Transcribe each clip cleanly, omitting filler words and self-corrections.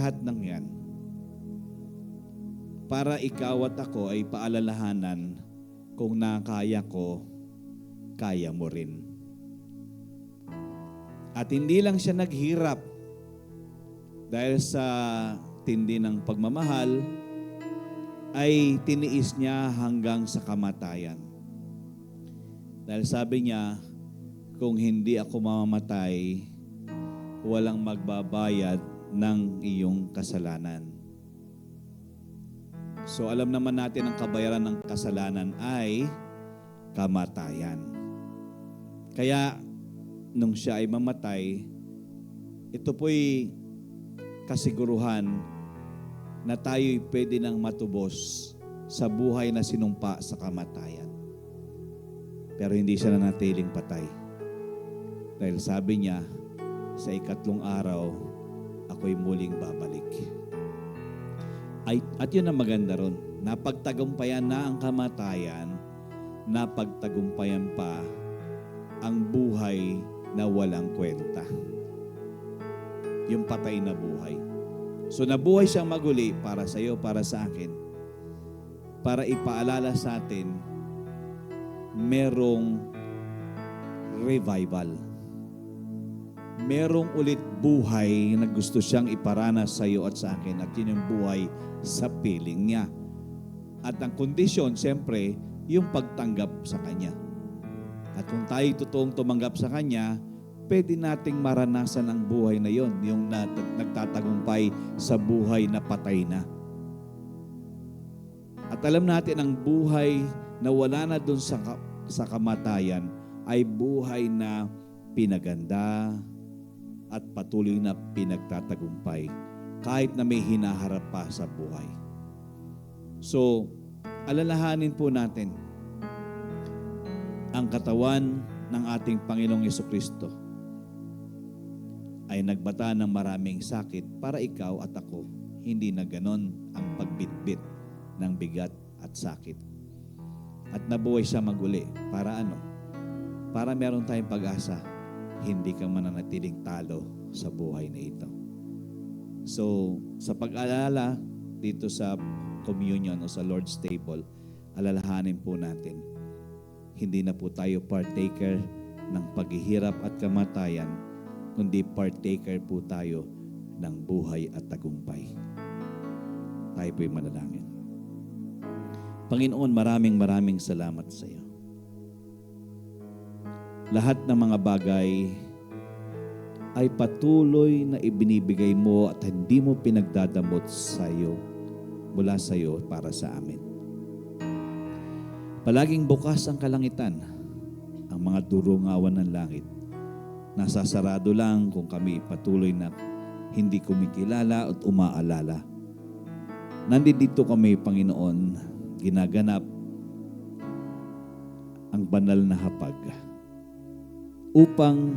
Lahat ng yan, para ikaw at ako ay paalalahanan kung nakaya ko, kaya mo rin. At hindi lang siya naghirap dahil sa tindi ng pagmamahal, ay tiniis niya hanggang sa kamatayan. Dahil sabi niya, kung hindi ako mamamatay, walang magbabayad ng iyong kasalanan. So alam naman natin ang kabayaran ng kasalanan ay kamatayan. Kaya nung siya ay mamatay, ito po'y kasiguruhan na tayo'y pwede nang matubos sa buhay na sinumpa sa kamatayan. Pero hindi siya nanatiling patay. Dahil sabi niya, sa ikatlong araw, ako'y muling babalik. At yun ang maganda ron. Napagtagumpayan na ang kamatayan, napagtagumpayan pa ang buhay na walang kwenta. Yung patay na buhay. So nabuhay siyang maguli para sa iyo, para sa akin. Para ipaalala sa atin, merong revival. Merong ulit buhay na gusto siyang iparanas sa iyo at sa akin. At yun yung buhay sa piling niya. At ang kondisyon, siyempre, yung pagtanggap sa Kanya. At kung tayo totoong tumanggap sa Kanya, pwede nating maranasan ang buhay na yon, yung nagtatagumpay sa buhay na patay na. At alam natin ang buhay na wala na dun sa kamatayan ay buhay na pinaganda at patuloy na pinagtatagumpay kahit na may hinaharap pa sa buhay. So, alalahanin po natin ang katawan ng ating Panginoong Jesucristo ay nagbata ng maraming sakit para ikaw at ako hindi na ganon ang pagbitbit ng bigat at sakit. At nabuhay siya maguli. Para ano? Para meron tayong pag-asa, hindi ka mananatiling talo sa buhay na ito. So, sa pag-alala dito sa communion o sa Lord's table, alalahanin po natin, hindi na po tayo partaker ng paghihirap at kamatayan, kundi partaker po tayo ng buhay at tagumpay. Tayo po'y manalangin. Panginoon, maraming salamat sa iyo. Lahat ng mga bagay ay patuloy na ibinibigay mo at hindi mo pinagdadamot sa iyo, mula sa iyo para sa amin. Palaging bukas ang kalangitan, ang mga durungawan ng langit. Nasasarado lang kung kami patuloy na hindi kumikilala at umaalala. Nandito kami, Panginoon, ginaganap ang banal na hapag upang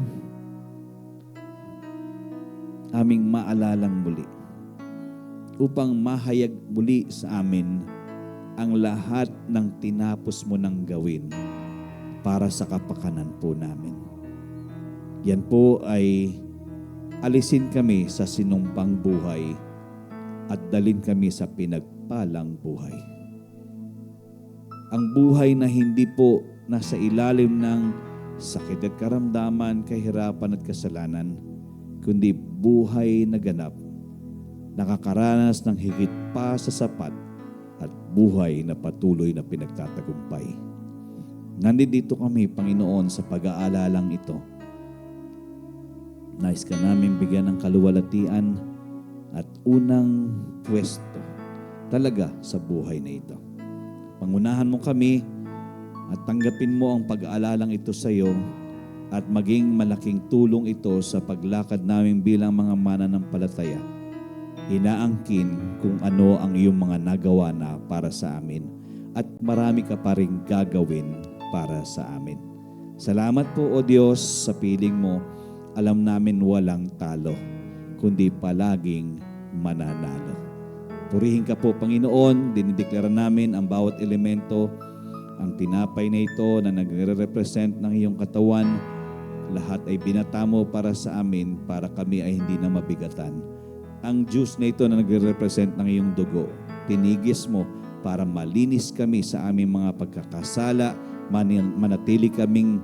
aming maalalang muli, upang mahayag muli sa amin ang lahat ng tinapos mo nang gawin para sa kapakanan po namin. Yan po ay alisin kami sa sinumpang buhay at dalhin kami sa pinagpalang buhay. Ang buhay na hindi po nasa ilalim ng sakit at karamdaman, kahirapan at kasalanan, kundi buhay na ganap, nakakaranas ng higit pa sa sapat at buhay na patuloy na pinagtatagumpay. Nandito kami, Panginoon, sa pag-aalalang ito. Nais ka namin bigyan ng kaluwalhatian at unang pwesto talaga sa buhay na ito. Pangunahan mo kami at tanggapin mo ang pag-aalalang ito sa iyo at maging malaking tulong ito sa paglakad namin bilang mga mananampalataya. Inaangkin kung ano ang iyong mga nagawa na para sa amin at marami ka pa rin gagawin para sa amin. Salamat po, O Diyos, sa piling mo. Alam namin walang talo, kundi palaging mananalo. Purihin ka po, Panginoon. Dinideklara namin ang bawat elemento, ang tinapay na ito na nagre-represent ng iyong katawan. Lahat ay binata mo para sa amin, para kami ay hindi na mabigatan. ang juice na ito na nagre-represent ng iyong dugo. Tinigis mo para malinis kami sa aming mga pagkakasala, manatili kaming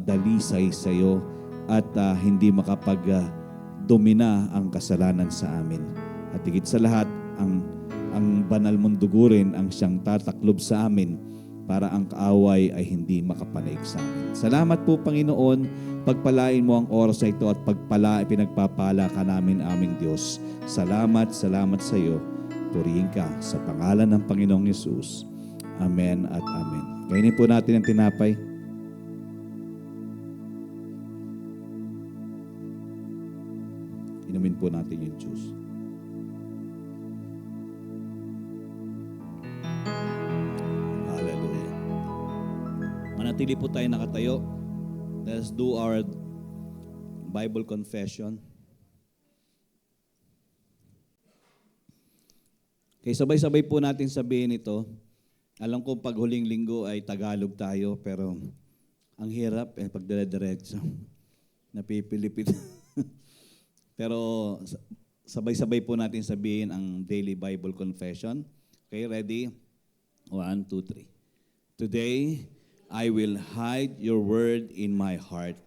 dalisay sa iyo at hindi makapag-domina ang kasalanan sa amin. At higit sa lahat, ang banal mong dugo rin ang siyang tataklob sa amin para ang kaaway ay hindi makapanaig sa amin. Salamat po, Panginoon. Pagpalain mo ang oras na ito at pinagpapala ka namin aming Diyos. Salamat sa iyo. Purihin ka sa pangalan ng Panginoong Yesus. Amen at amen. Kainin po natin ang tinapay. Inumin po natin yung juice. Hallelujah. Manatili po tayo nakatayo. Let's do our Bible confession. Okay, sabay-sabay po natin sabihin ito. Alam ko pag huling linggo ay Tagalog tayo, pero ang hirap pag dire-diretso. Napipilipit. Pero sabay-sabay po natin sabihin ang daily Bible confession. Okay, ready? 1, 2, 3. Today, I will hide your word in my heart,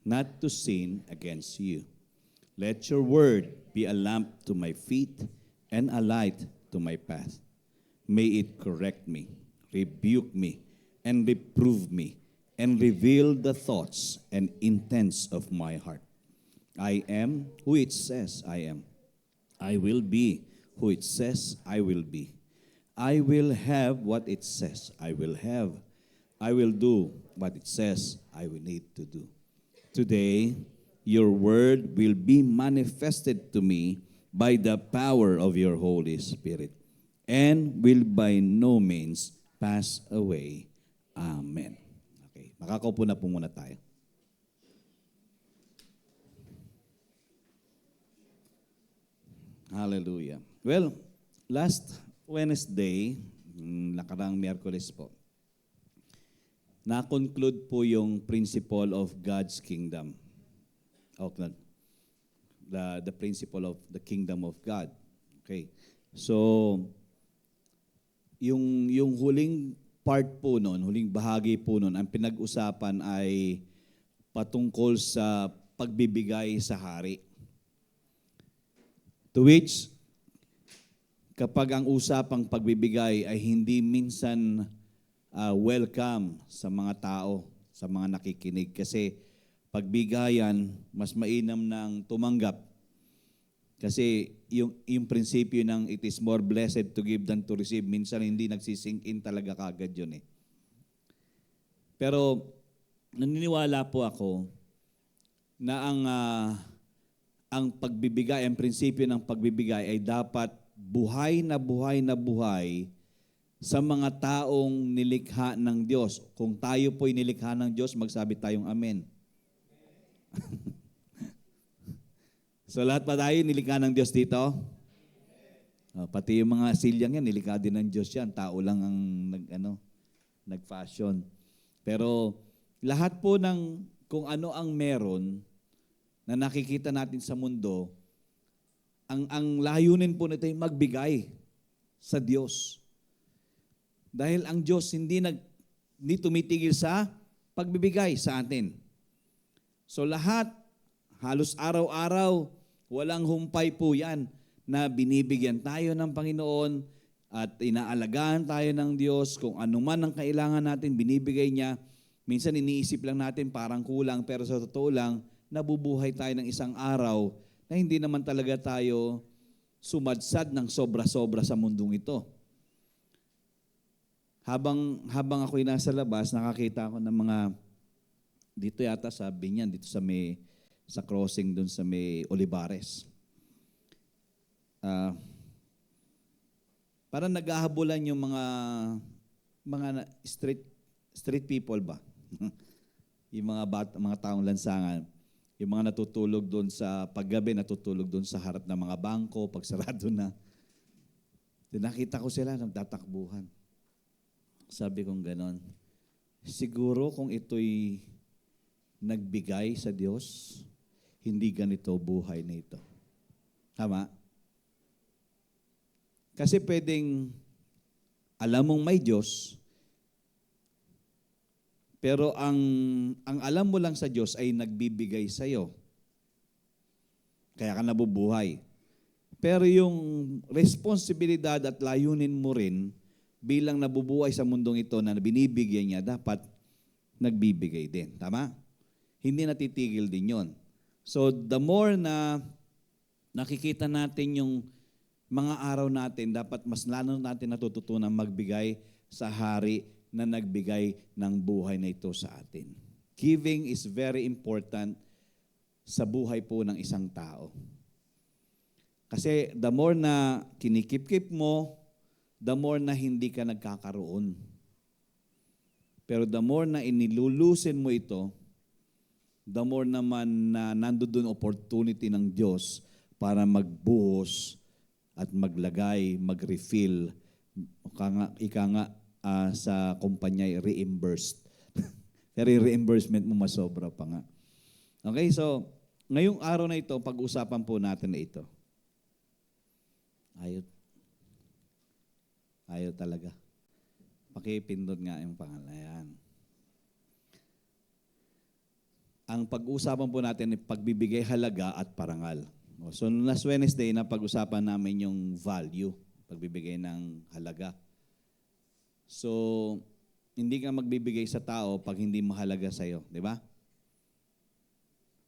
not to sin against you. Let your word be a lamp to my feet and a light to my path. May it correct me, rebuke me, and reprove me, and reveal the thoughts and intents of my heart. I am who it says I am. I will be who it says I will be. I will have what it says I will have. I will do what it says I will need to do. Today, your word will be manifested to me by the power of your Holy Spirit, and will by no means pass away. Amen. Okay, makakaupo na po muna tayo. Hallelujah. Well, last Wednesday, nakarang Miyerkules po, na-conclude po yung principle of God's kingdom. The principle of the kingdom of God. Okay. So, yung huling part po noon, huling bahagi po noon, ang pinag-usapan ay patungkol sa pagbibigay sa hari. To which, kapag ang usapang pagbibigay ay hindi minsan welcome sa mga tao, sa mga nakikinig. Kasi pagbigayan, mas mainam ng tumanggap. Kasi yung prinsipyo ng it is more blessed to give than to receive, minsan hindi nagsisink in talaga kagad yun eh. Pero naniniwala po ako na ang pagbibigay, ang prinsipyo ng pagbibigay ay dapat buhay na buhay sa mga taong nilikha ng Diyos. Kung tayo po'y nilikha ng Diyos, magsabi tayong amen. So lahat pa tayo nilikha ng Diyos dito? Pati yung mga silyang yan, nilikha din ng Diyos yan. Tao lang ang nag-fashion. Pero lahat po ng kung ano ang meron na nakikita natin sa mundo, ang layunin po nito ay magbigay sa Diyos. Dahil ang Diyos hindi tumitigil sa pagbibigay sa atin. So lahat, halos araw-araw, walang humpay po yan na binibigyan tayo ng Panginoon at inaalagaan tayo ng Diyos. Kung ano man ang kailangan natin, binibigay niya. Minsan iniisip lang natin parang kulang, pero sa totoo lang, nabubuhay tayo ng isang araw na hindi naman talaga tayo sumadsad ng sobra-sobra sa mundong ito. Habang ako'y nasa labas, nakakita ako ng mga, dito yata sa Binyan, dito sa crossing doon sa may Olivares. Parang naghahabulan yung mga street people ba? Yung mga taong lansangan. Yung mga natutulog doon sa paggabi, natutulog doon sa harap ng mga bangko, pagsarado na. Nakita ko sila nagtatakbuhan. Sabi kong ganon, siguro kung ito'y nagbigay sa Diyos, hindi ganito buhay na ito. Tama? Kasi pwedeng alam mong may Diyos, pero ang alam mo lang sa Diyos ay nagbibigay sa iyo. Kaya ka nabubuhay. Pero yung responsibilidad at layunin mo rin bilang nabubuhay sa mundong ito na binibigyan niya, dapat nagbibigay din. Tama? Hindi natitigil din yon. So the more na nakikita natin yung mga araw natin, dapat mas lalo natin natututunan magbigay sa hari na nagbigay ng buhay na ito sa atin. Giving is very important sa buhay po ng isang tao. Kasi the more na kinikip-kip mo, the more na hindi ka nagkakaroon. Pero the more na inilulusin mo ito, the more naman na nandoon opportunity ng Diyos para magbuhos at maglagay, mag-refill. Ika nga sa kumpanya, reimbursed. Pero yung reimbursement mo masobra pa nga. Okay, so ngayong araw na ito, pag-usapan po natin na ito. Ayaw talaga. Pakipindot nga yung pangalan. Ayan. Ang pag-uusapan po natin ay pagbibigay halaga at parangal. So last Wednesday na pag-usapan namin yung value, pagbibigay ng halaga. So hindi ka magbibigay sa tao pag hindi mahalaga sa iyo, di ba?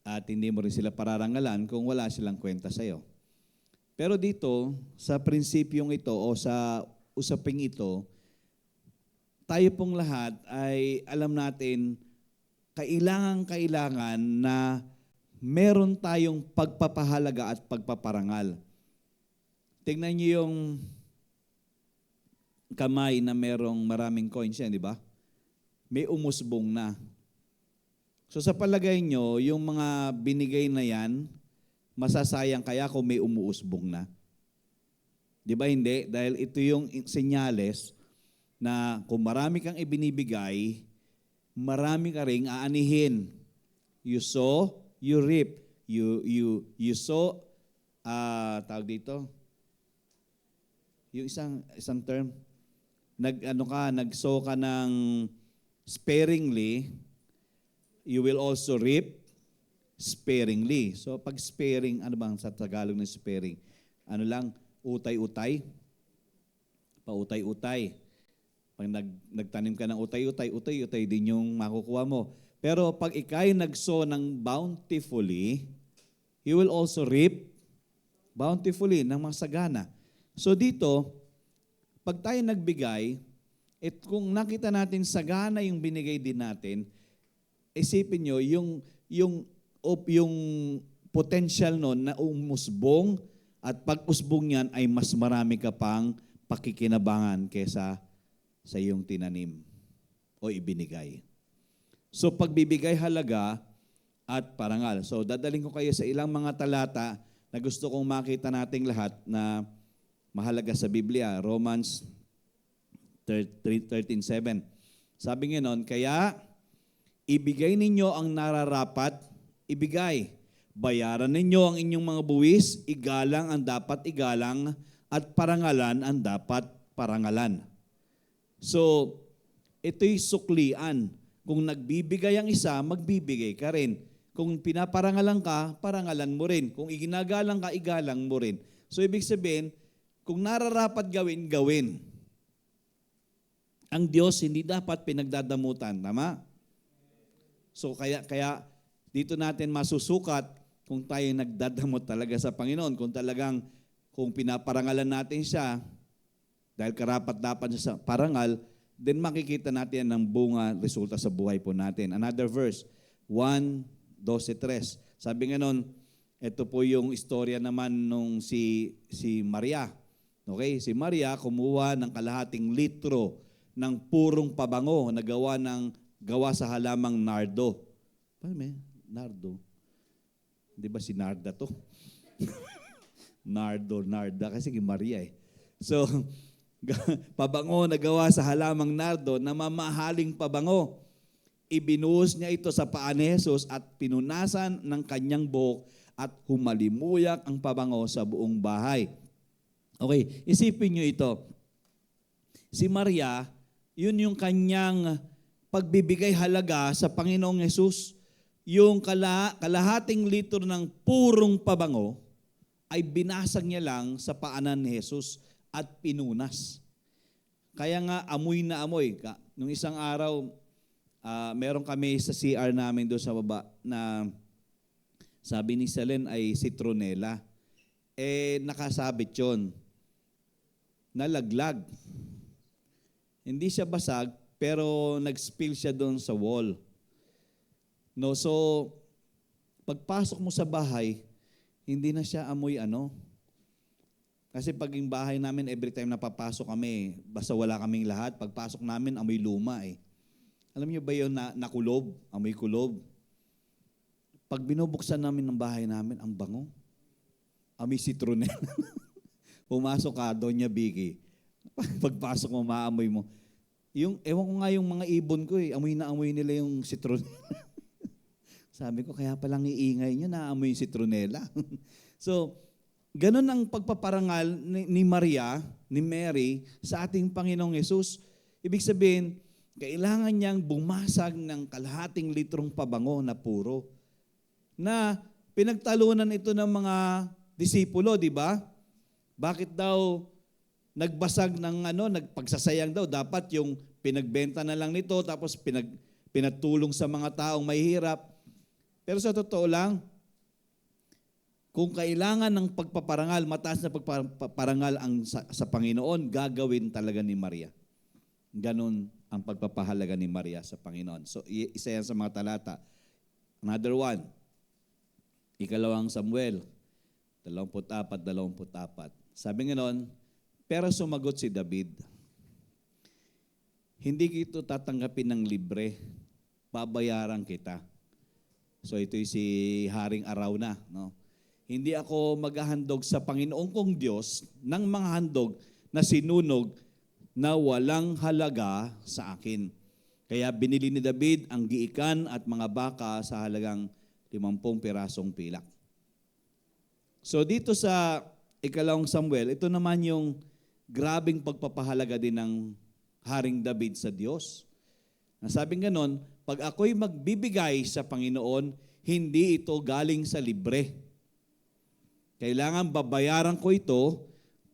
At hindi mo rin sila pararangalan kung wala silang kwenta sa iyo. Pero dito, sa prinsipyong ito o sa usaping ito, tayo pong lahat ay alam natin kailangan na meron tayong pagpapahalaga at pagpaparangal. Tingnan niyo yung kamay na merong maraming coins yan, di ba? May umusbong na. So sa palagay nyo, yung mga binigay na yan, masasayang kaya kung may umuusbong na? Di ba hindi? Dahil ito yung senyales na kung marami kang ibinibigay, marami ka ring aanihin. You sow, you reap. You sow, tawag dito, yung isang term, nag-sow ka ng sparingly, you will also reap sparingly. So pag sparing, ano bang sa Tagalog ng sparing? Ano lang, utay-utay? Pautay-utay. Pag nagtanim ka ng utay-utay din yung makukuha mo. Pero pag ikay nagsow ng bountifully, you will also reap bountifully, ng masagana. So dito, pag tayo nagbigay, kung nakita natin sagana yung binigay din natin, isipin nyo, yung potential nun na umusbong at pag usbong yan ay mas marami ka pang pakikinabangan kesa sa iyong tinanim o ibinigay. So pagbibigay halaga at parangal. So dadaling ko kayo sa ilang mga talata na gusto kong makita nating lahat na mahalaga sa Biblia. Romans 13:7. Sabi nga nun, kaya ibigay ninyo ang nararapat, ibigay. Bayaran ninyo ang inyong mga buwis, igalang ang dapat igalang, at parangalan ang dapat parangalan. So, ito'y suklian. Kung nagbibigay ang isa, magbibigay ka rin. Kung pinaparangalan ka, parangalan mo rin. Kung iginagalang ka, igalang mo rin. So, ibig sabihin, kung nararapat gawin, gawin. Ang Diyos hindi dapat pinagdadamutan. Tama? So, kaya dito natin masusukat kung tayo nagdadamot talaga sa Panginoon. Kung pinaparangalan natin siya, dahil karapat-dapat siya sa parangal, then makikita natin ang bunga, resulta sa buhay po natin. Another verse, 1:12-3. Sabi nga nun, ito po yung istorya naman nung si Maria. Okay, si Maria kumuha ng kalahating litro ng purong pabango na gawa sa halamang nardo. Paano may nardo? Di ba si Narda to? Narda, kasi Maria eh. So, pabango na gawa sa halamang nardo na mamahaling pabango. Ibinuhos niya ito sa paa ni Jesus at pinunasan ng kanyang buhok at humalimuyak ang pabango sa buong bahay. Okay, isipin nyo ito. Si Maria, yun yung kanyang pagbibigay halaga sa Panginoong Yesus. Yung kalahating litro ng purong pabango ay binasag niya lang sa paanan ni Jesus at pinunas. Kaya nga amoy na amoy. Nung isang araw, meron kami sa CR namin doon sa baba na sabi ni Selen ay citronella. Nakasabit yun. Nalaglag. Hindi siya basag, pero nag-spill siya doon sa wall. No, so, pagpasok mo sa bahay, hindi na siya amoy Kasi pag yung bahay namin, every time napapasok kami, basta wala kaming lahat, pagpasok namin, amoy luma Alam niyo ba yun na nakulob, amoy kulob? Pag binubuksan namin ng bahay namin, ang bango. Amoy citronella. Pumasok ka, Doña Vicky. Pagpasok mo, maamoy mo. Ewan ko nga yung mga ibon ko amoy na amoy nila yung citronella. Sabi ko, kaya palang iingay nyo na amoy yung citronella. So, ganun ang pagpaparangal ni Maria, ni Mary, sa ating Panginoong Yesus. Ibig sabihin, kailangan niyang bumasag ng kalahating litrong pabango na puro. Na pinagtalunan ito ng mga disipulo, di ba? Bakit daw nagbasag ng nagpagsasayang daw? Dapat yung pinagbenta na lang nito, tapos pinatulong sa mga taong mahihirap. Pero sa totoo lang, kung kailangan ng pagpaparangal, mataas na pagpaparangal sa Panginoon, gagawin talaga ni Maria. Ganon ang pagpapahalaga ni Maria sa Panginoon. So, isa yan sa mga talata. Another one, 2 Samuel 24:24. Sabi nga nun, pero sumagot si David, hindi kito tatanggapin ng libre, babayaran kita. So ito'y si Haring Arauna. No? Hindi ako maghahandog sa Panginoon kong Diyos ng mga handog na sinunog na walang halaga sa akin. Kaya binili ni David ang giikan at mga baka sa halagang 50 pirasong pilak. So dito sa 2 Samuel, ito naman yung grabing pagpapahalaga din ng Haring David sa Diyos. Nasabing ganon, pag ako'y magbibigay sa Panginoon, hindi ito galing sa libre. Kailangan babayaran ko ito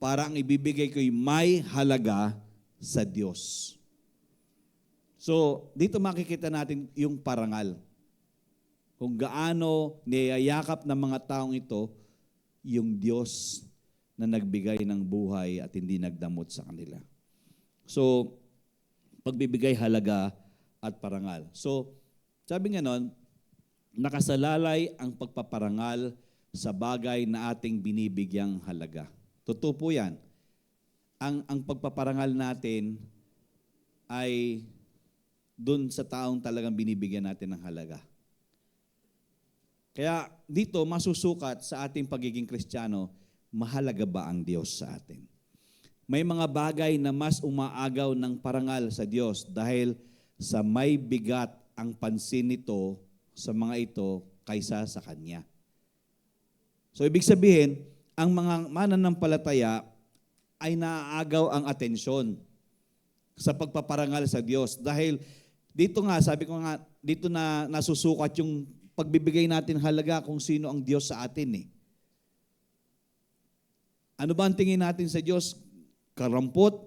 para ang ibibigay ko'y may halaga sa Diyos. So, dito makikita natin yung parangal. Kung gaano niyayakap ng mga taong ito yung Diyos na nagbigay ng buhay at hindi nagdamot sa kanila. So, pagbibigay halaga at parangal. So, sabi nga nun, nakasalalay ang pagpaparangal sa bagay na ating binibigyang halaga. Totoo po yan. Ang pagpaparangal natin ay dun sa taong talagang binibigyan natin ng halaga. Kaya dito masusukat sa ating pagiging Kristiyano, mahalaga ba ang Diyos sa atin? May mga bagay na mas umaagaw ng parangal sa Diyos dahil sa may bigat ang pansin nito sa mga ito kaysa sa Kanya. So ibig sabihin, ang mga mananampalataya ay naaagaw ang atensyon sa pagpaparangal sa Diyos. Dahil dito nga, sabi ko nga, dito na nasusukat yung pagbibigay natin halaga kung sino ang Diyos sa atin . Ano ba ang tingin natin sa Diyos? Karampot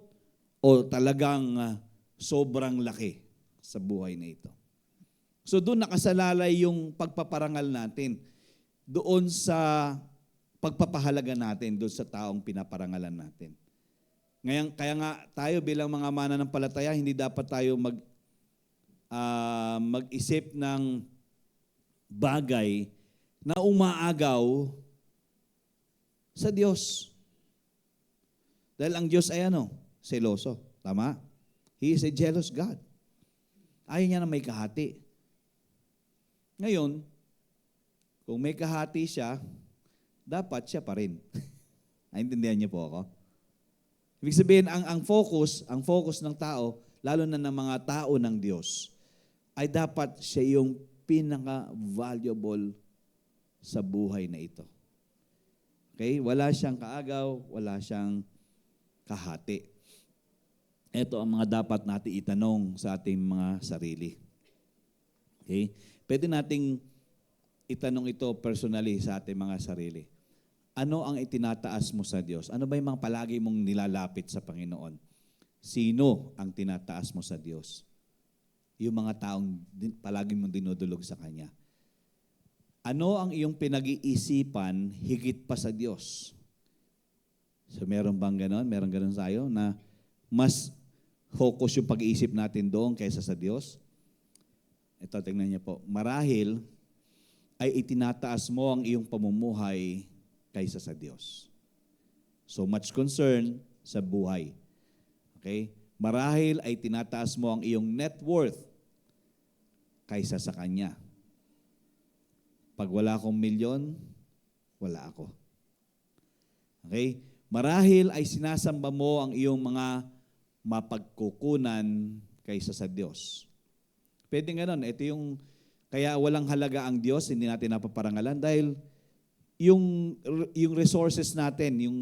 o talagang sobrang laki sa buhay na ito? So doon nakasalalay yung pagpaparangal natin. Doon sa pagpapahalaga natin, doon sa taong pinaparangalan natin. Ngayon, kaya nga tayo bilang mga mananampalataya, hindi dapat tayo mag-isip ng bagay na umaagaw sa Diyos. Dahil ang Diyos ay seloso. Tama? He is a jealous God. Ayaw niya na may kahati. Ngayon, kung may kahati siya, dapat siya pa rin. Naintindihan niyo po ako? Ibig sabihin, ang focus ng tao, lalo na ng mga tao ng Diyos, ay dapat siya yung pinaka-valuable sa buhay na ito. Okay? Wala siyang kaagaw, wala siyang kahati. Ito ang mga dapat natin itanong sa ating mga sarili. Okay? Pwede nating itanong ito personally sa ating mga sarili. Ano ang itinataas mo sa Diyos? Ano ba yung mga palagi mong nilalapit sa Panginoon? Sino ang tinataas mo sa Diyos? Yung mga taong palagi mong dinudulog sa Kanya. Ano ang iyong pinag-iisipan higit pa sa Diyos? So meron bang ganon? Meron ganon tayo na mas focus yung pag-iisip natin doon kaysa sa Diyos? Ito, tingnan niyo po. Marahil ay itinataas mo ang iyong pamumuhay kaysa sa Diyos. So much concern sa buhay. Okay? Marahil ay tinataas mo ang iyong net worth kaysa sa Kanya. Pag wala akong milyon, wala ako. Okay? Marahil ay sinasamba mo ang iyong mga mapagkukunan kaysa sa Diyos. Pwede nga nun. Ito yung, kaya walang halaga ang Diyos, hindi natin napaparangalan dahil yung resources natin, yung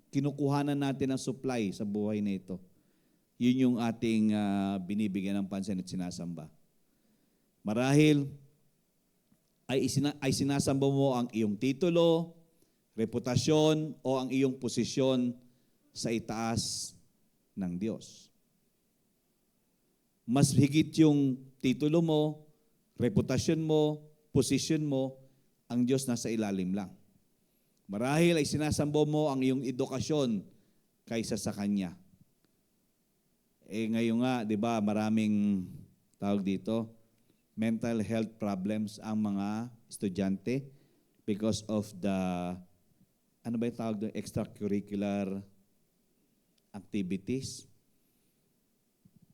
kinukuhanan natin ng supply sa buhay na ito, yun yung ating binibigyan ng pansin at sinasamba. Marahil ay sinasamba mo ang iyong titulo, reputasyon, o ang iyong posisyon sa itaas ng Diyos. Mas higit yung titulo mo, reputasyon mo, posisyon mo, ang Diyos nasa ilalim lang. Marahil ay sinasamba mo ang iyong edukasyon kaysa sa Kanya. Ngayon nga, di ba, maraming tawag dito, mental health problems ang mga estudyante because of the, ano ba yung tawag doon, extracurricular activities.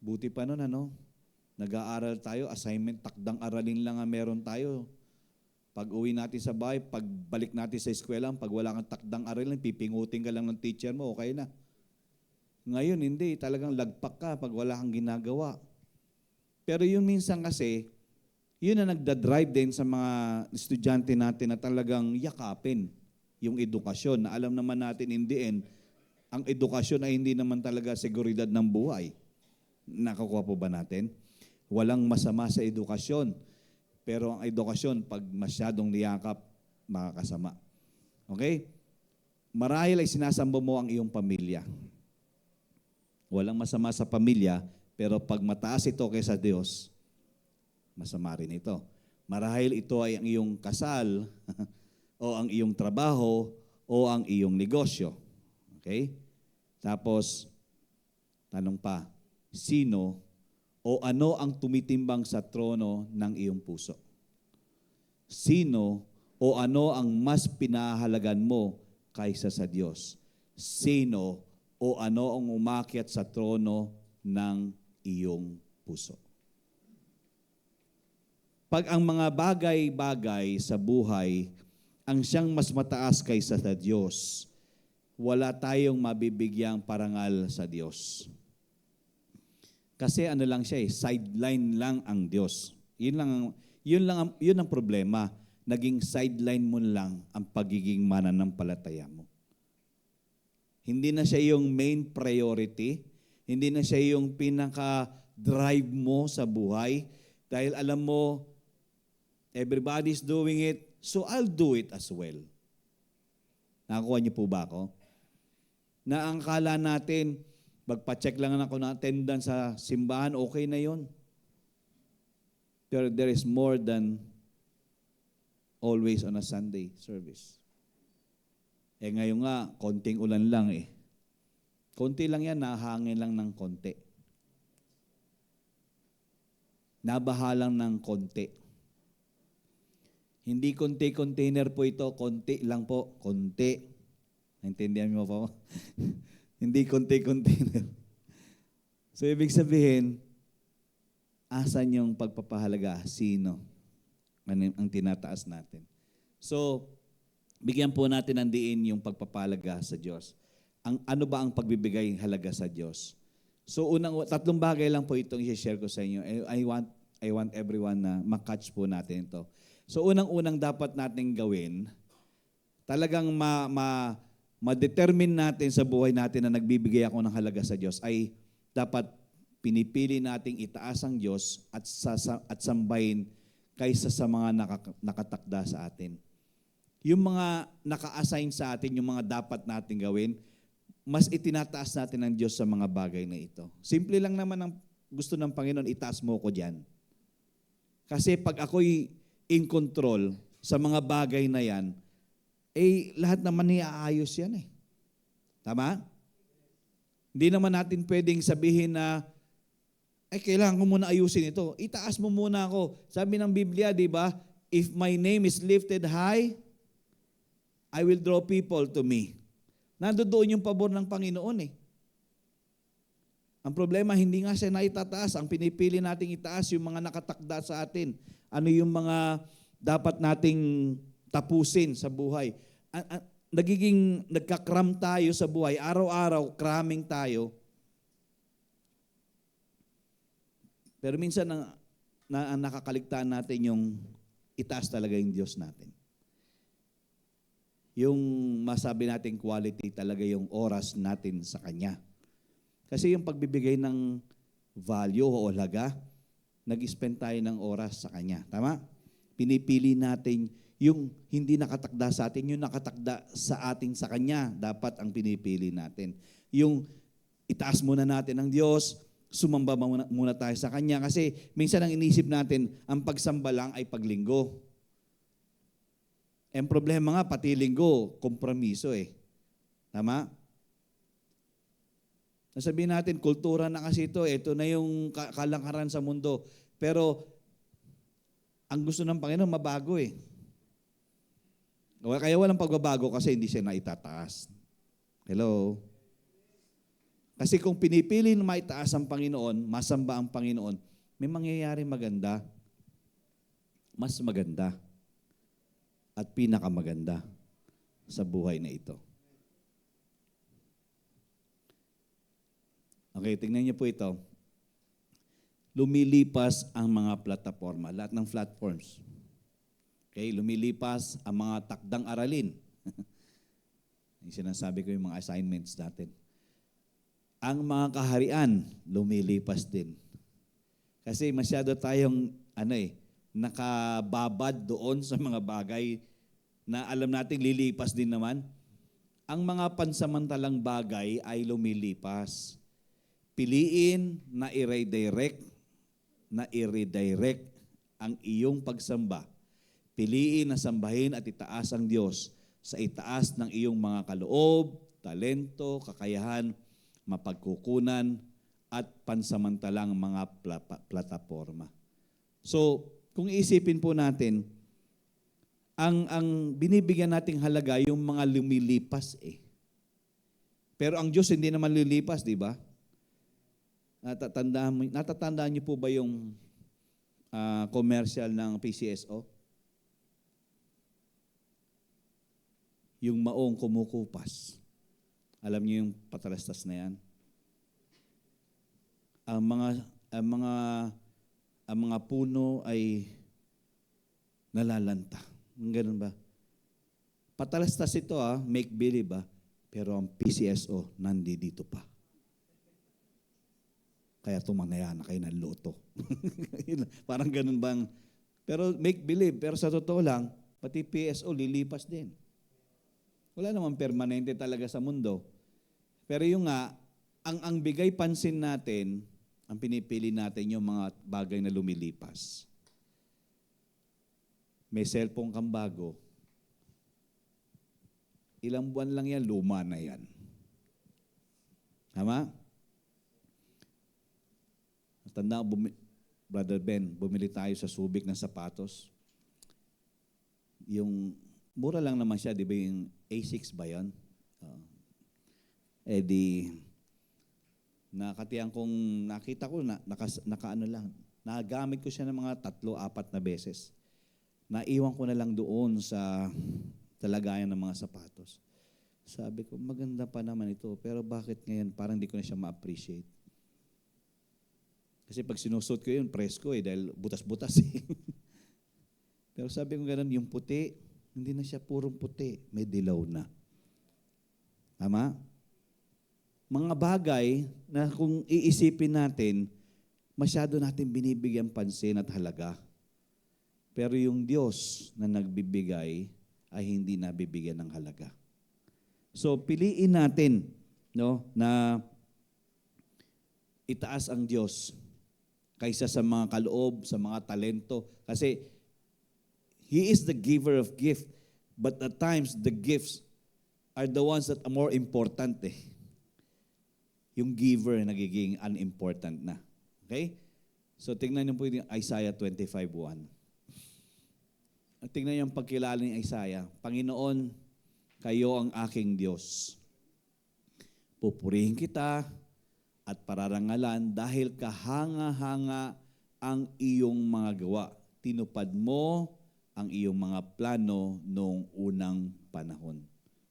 Buti pa nun, nag-aaral tayo, assignment, takdang aralin lang ang meron tayo. Pag uwi natin sa bahay, pag balik natin sa eskwela, pag wala kang takdang aralin, pipingutin ka lang ng teacher mo, okay na. Ngayon, hindi. Talagang lagpak ka pag wala kang ginagawa. Pero yung minsan kasi, yun na nagdadrive din sa mga estudyante natin na talagang yakapin yung edukasyon. Na alam naman natin in the end, ang edukasyon ay hindi naman talaga seguridad ng buhay. Nakakuha po ba natin? Walang masama sa edukasyon. Pero ang edukasyon, pag masyadong niyakap, makakasama. Okay? Marahil ay sinasamba mo ang iyong pamilya. Walang masama sa pamilya, pero pag mataas ito kaysa Diyos, masama rin ito. Marahil ito ay ang iyong kasal, o ang iyong trabaho, o ang iyong negosyo. Okay? Tapos, tanong pa, sino o ano ang tumitimbang sa trono ng iyong puso? Sino o ano ang mas pinahalagan mo kaysa sa Diyos? Sino o ano ang umakyat sa trono ng iyong puso? Pag ang mga bagay-bagay sa buhay ang siyang mas mataas kaysa sa Diyos, wala tayong mabibigyang parangal sa Diyos. Kasi ano lang siya sideline lang ang Diyos. Yun ang problema. Naging sideline mo lang ang pagiging mananampalataya mo. Hindi na siya yung main priority. Hindi na siya yung pinaka-drive mo sa buhay. Dahil alam mo, everybody's doing it, so I'll do it as well. Nakakuha niyo po ba ako? Na ang kala natin, magpa-check lang ako ng attendance sa simbahan, okay na yon. Pero there is more than always on a Sunday service. Ngayon nga, konting ulan lang Konti lang yan, nahangin lang ng konti. Nabaha lang ng konti. Hindi konti container po ito, konti lang po, konti. Naintindihan mo po? Hindi konti container. So, ibig sabihin, asan yung pagpapahalaga? Sino? Ang tinataas natin. So, bigyan po natin ng diin yung pagpapahalaga sa Diyos. Ano ba ang pagbibigay halaga sa Diyos? So, tatlong bagay lang po itong i-share ko sa inyo. I want everyone na makatch po natin ito. So unang-unang dapat nating gawin, talagang ma-determine natin sa buhay natin na nagbibigay ako ng halaga sa Diyos, ay dapat pinipili nating itaas ang Diyos at sambahin kaysa sa mga nakatakda sa atin. Yung mga naka-assign sa atin, yung mga dapat nating gawin, mas itinataas natin ng Diyos sa mga bagay na ito. Simple lang naman ang gusto ng Panginoon, itaas mo ko dyan. Kasi pag ako'y in control sa mga bagay na yan, lahat naman iaayos yan eh. Tama? Hindi naman natin pwedeng sabihin na, kailangan ko muna ayusin ito. Itaas mo muna ako. Sabi ng Biblia, di ba? If my name is lifted high, I will draw people to me. Nandoon yung pabor ng Panginoon eh. Ang problema, hindi nga siya naitataas. Ang pinipili nating itaas yung mga nakatakda sa atin. Ano yung mga dapat nating tapusin sa buhay. Nagkakram tayo sa buhay. Araw-araw, cramming tayo. Pero minsan, ang nakakaligtaan natin yung itaas talaga yung Diyos natin. Yung masabi natin quality talaga yung oras natin sa Kanya. Kasi yung pagbibigay ng value o halaga, nag-spend tayo ng oras sa Kanya. Tama? Pinipili natin yung hindi nakatakda sa atin, yung nakatakda sa atin sa Kanya, dapat ang pinipili natin. Yung itaas muna natin ang Diyos, sumamba muna tayo sa Kanya. Kasi minsan ang inisip natin, ang pagsamba lang ay paglinggo. Ang problema nga, pati linggo, kompromiso eh. Tama? Nasabihin natin, kultura na kasi ito na yung kalangkaran sa mundo. Pero, ang gusto ng Panginoon, mabago eh. Kaya walang pagbabago kasi hindi siya naitataas. Hello? Kasi kung pinipili na maitaas ang Panginoon, masamba ang Panginoon, may mangyayari maganda, mas maganda, at pinakamaganda sa buhay na ito. Okay, tingnan niyo po ito. Lumilipas ang mga plataforma, lahat ng platforms. Okay, lumilipas ang mga takdang aralin. Yung sinasabi ko yung mga assignments natin. Ang mga kaharian, lumilipas din. Kasi masyado tayong, nakababad doon sa mga bagay na alam nating lilipas din naman. Ang mga pansamantalang bagay ay lumilipas. Piliin na i-redirect ang iyong pagsamba. Piliin na sambahin at itaas ang Diyos sa itaas ng iyong mga kaloob, talento, kakayahan, mapagkukunan, at pansamantalang mga plataforma. So, kung iisipin po natin, ang binibigyan nating halaga yung mga lumilipas eh. Pero ang Diyos hindi naman lilipas, di ba? Natatandaan niyo po ba yung commercial ng PCSO? Yung maong kumukupas. Alam niyo yung patalastas na yan? Ang mga puno ay nalalanta. Ganun ba? Patalastas ito make believe pero ang PCSO nandito pa. Kaya tumanaya na kayo ng loto. Parang ganun bang, pero make believe, pero sa totoo lang, pati PSO lilipas din. Wala namang permanente talaga sa mundo. Pero yung ang bigay pansin natin, ang pinipili natin yung mga bagay na lumilipas. May cellphone kang bago, ilang buwan lang yan, luma na yan. Tama? Tanda, Brother Ben, bumili tayo sa Subic ng sapatos. Yung, mura lang naman siya, di ba yung A6 ba yun? Nakatiyan kong nakita ko, nakaano lang, nagamit ko siya ng mga 3-4 na beses. Naiwan ko na lang doon sa lagayan ng mga sapatos. Sabi ko, maganda pa naman ito, pero bakit ngayon parang hindi ko na siya ma-appreciate? Kasi pag sinusuot ko yun, presko dahil butas-butas . Pero sabi ko ganun, yung puti, hindi na siya purong puti, may dilaw na. Tama? Mga bagay na kung iisipin natin, masyado natin binibigyan pansin at halaga. Pero yung Diyos na nagbibigay ay hindi nabibigyan ng halaga. So piliin natin, no, na itaas ang Diyos kaysa sa mga kaloob, sa mga talento. Kasi He is the giver of gift, but at times the gifts are the ones that are more important Yung giver nagiging unimportant na. Okay? So tingnan niyo po yung Isaiah 25:1. At tingnan niyo ang pagkilala ni Isaiah. Panginoon, kayo ang aking Diyos. Pupurihin kita at pararangalan dahil kahanga-hanga ang iyong mga gawa. Tinupad mo ang iyong mga plano noong unang panahon.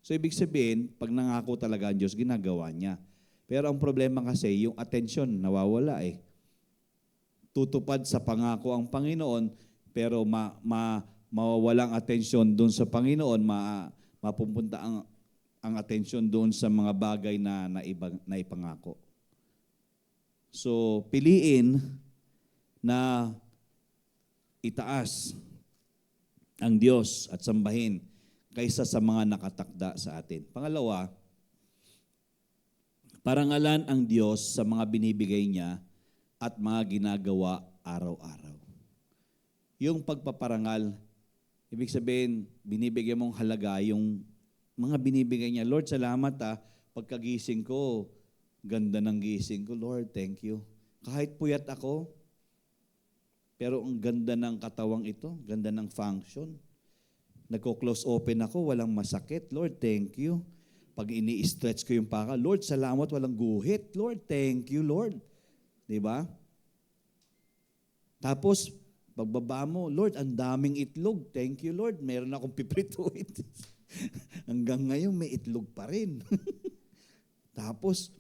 So ibig sabihin, pag nangako talaga ang Diyos, ginagawa niya. Pero ang problema kasi, yung atensyon nawawala Tutupad sa pangako ang Panginoon, pero mawawalang atensyon doon sa Panginoon, mapupunta ang atensyon doon sa mga bagay na ipangako. So, piliin na itaas ang Diyos at sambahin kaysa sa mga nakatakda sa atin. Pangalawa, parangalan ang Diyos sa mga binibigay niya at mga ginagawa araw-araw. Yung pagpaparangal, ibig sabihin, binibigyan mong halaga yung mga binibigay niya. Lord, salamat pagkagising ko, ganda ng gising ko. Lord, thank you. Kahit puyat ako, pero ang ganda ng katawang ito, ganda ng function. Nagko-close open ako, walang masakit. Lord, thank you. Pag ini-stretch ko yung paka, Lord, salamat, walang guhit. Lord, thank you, Lord. Diba? Tapos, pagbaba mo, Lord, ang daming itlog. Thank you, Lord. Meron akong piprituin. Hanggang ngayon, may itlog pa rin. Tapos,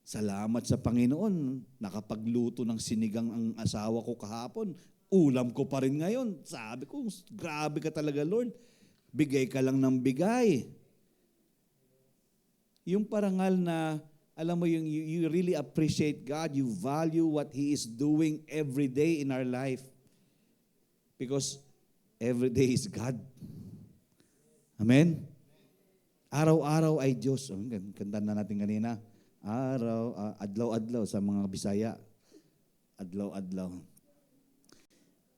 salamat sa Panginoon. Nakapagluto ng sinigang ang asawa ko kahapon. Ulam ko pa rin ngayon. Sabi ko, grabe ka talaga, Lord. Bigay ka lang ng bigay. Yung parangal na, alam mo, you really appreciate God, you value what He is doing every day in our life. Because every day is God. Amen? Araw-araw ay Diyos. Kanta na natin kanina. Adlaw-adlaw sa mga Bisaya. Adlaw-adlaw.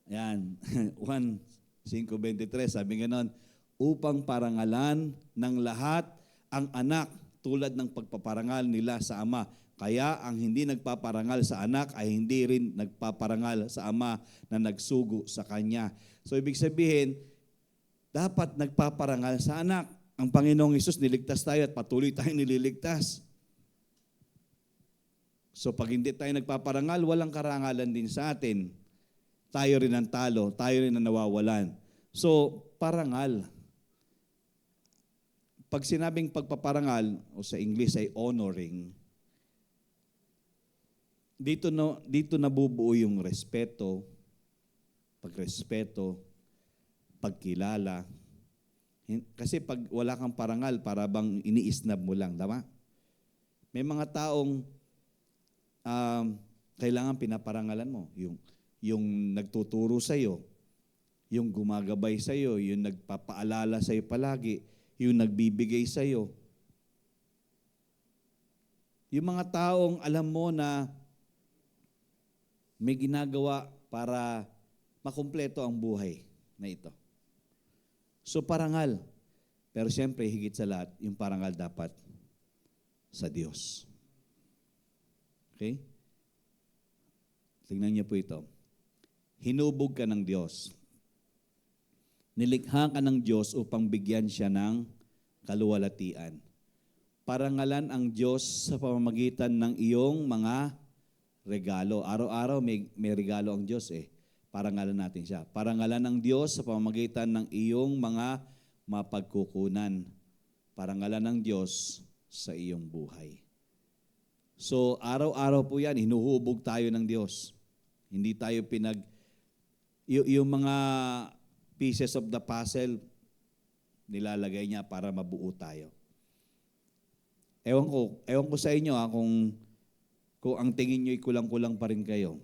Yan. 1:5:23, sabi nga nun, upang parangalan ng lahat ang anak tulad ng pagpaparangal nila sa ama. Kaya ang hindi nagpaparangal sa anak ay hindi rin nagpaparangal sa ama na nagsugo sa kanya. So ibig sabihin, dapat nagpaparangal sa anak. Ang Panginoong Hesus niligtas tayo at patuloy tayong nililigtas. So pag hindi tayo nagpaparangal, walang karangalan din sa atin. Tayo rin ang talo, tayo rin ang nawawalan. So parangal. Pag sinabing pagpaparangal, o sa English ay honoring, dito nabubuo yung respeto, pagrespeto, pagkilala. Kasi pag wala kang parangal, para bang iniisnab mo lang, tama? May mga taong kailangan pinaparangalan mo. Yung nagtuturo sa'yo, yung gumagabay sa'yo, yung nagpapaalala sa'yo palagi, yung nagbibigay sa'yo. Yung mga taong alam mo na may ginagawa para makumpleto ang buhay na ito. So parangal. Pero siyempre, higit sa lahat, yung parangal dapat sa Diyos. Okay? Tingnan niyo po ito. Hinubog ka ng Diyos. Nilikha ka ng Diyos upang bigyan siya ng kaluwalhatian. Parangalan ang Diyos sa pamamagitan ng iyong mga regalo. Araw-araw may regalo ang Diyos Parangalan natin siya. Parangalan ng Diyos sa pamamagitan ng iyong mga mapagkukunan. Parangalan ng Diyos sa iyong buhay. So, araw-araw po yan, hinuhubog tayo ng Diyos. Hindi tayo yung mga pieces of the puzzle, nilalagay niya para mabuo tayo. Ewan ko sa inyo kung ang tingin nyo'y kulang-kulang pa rin kayo.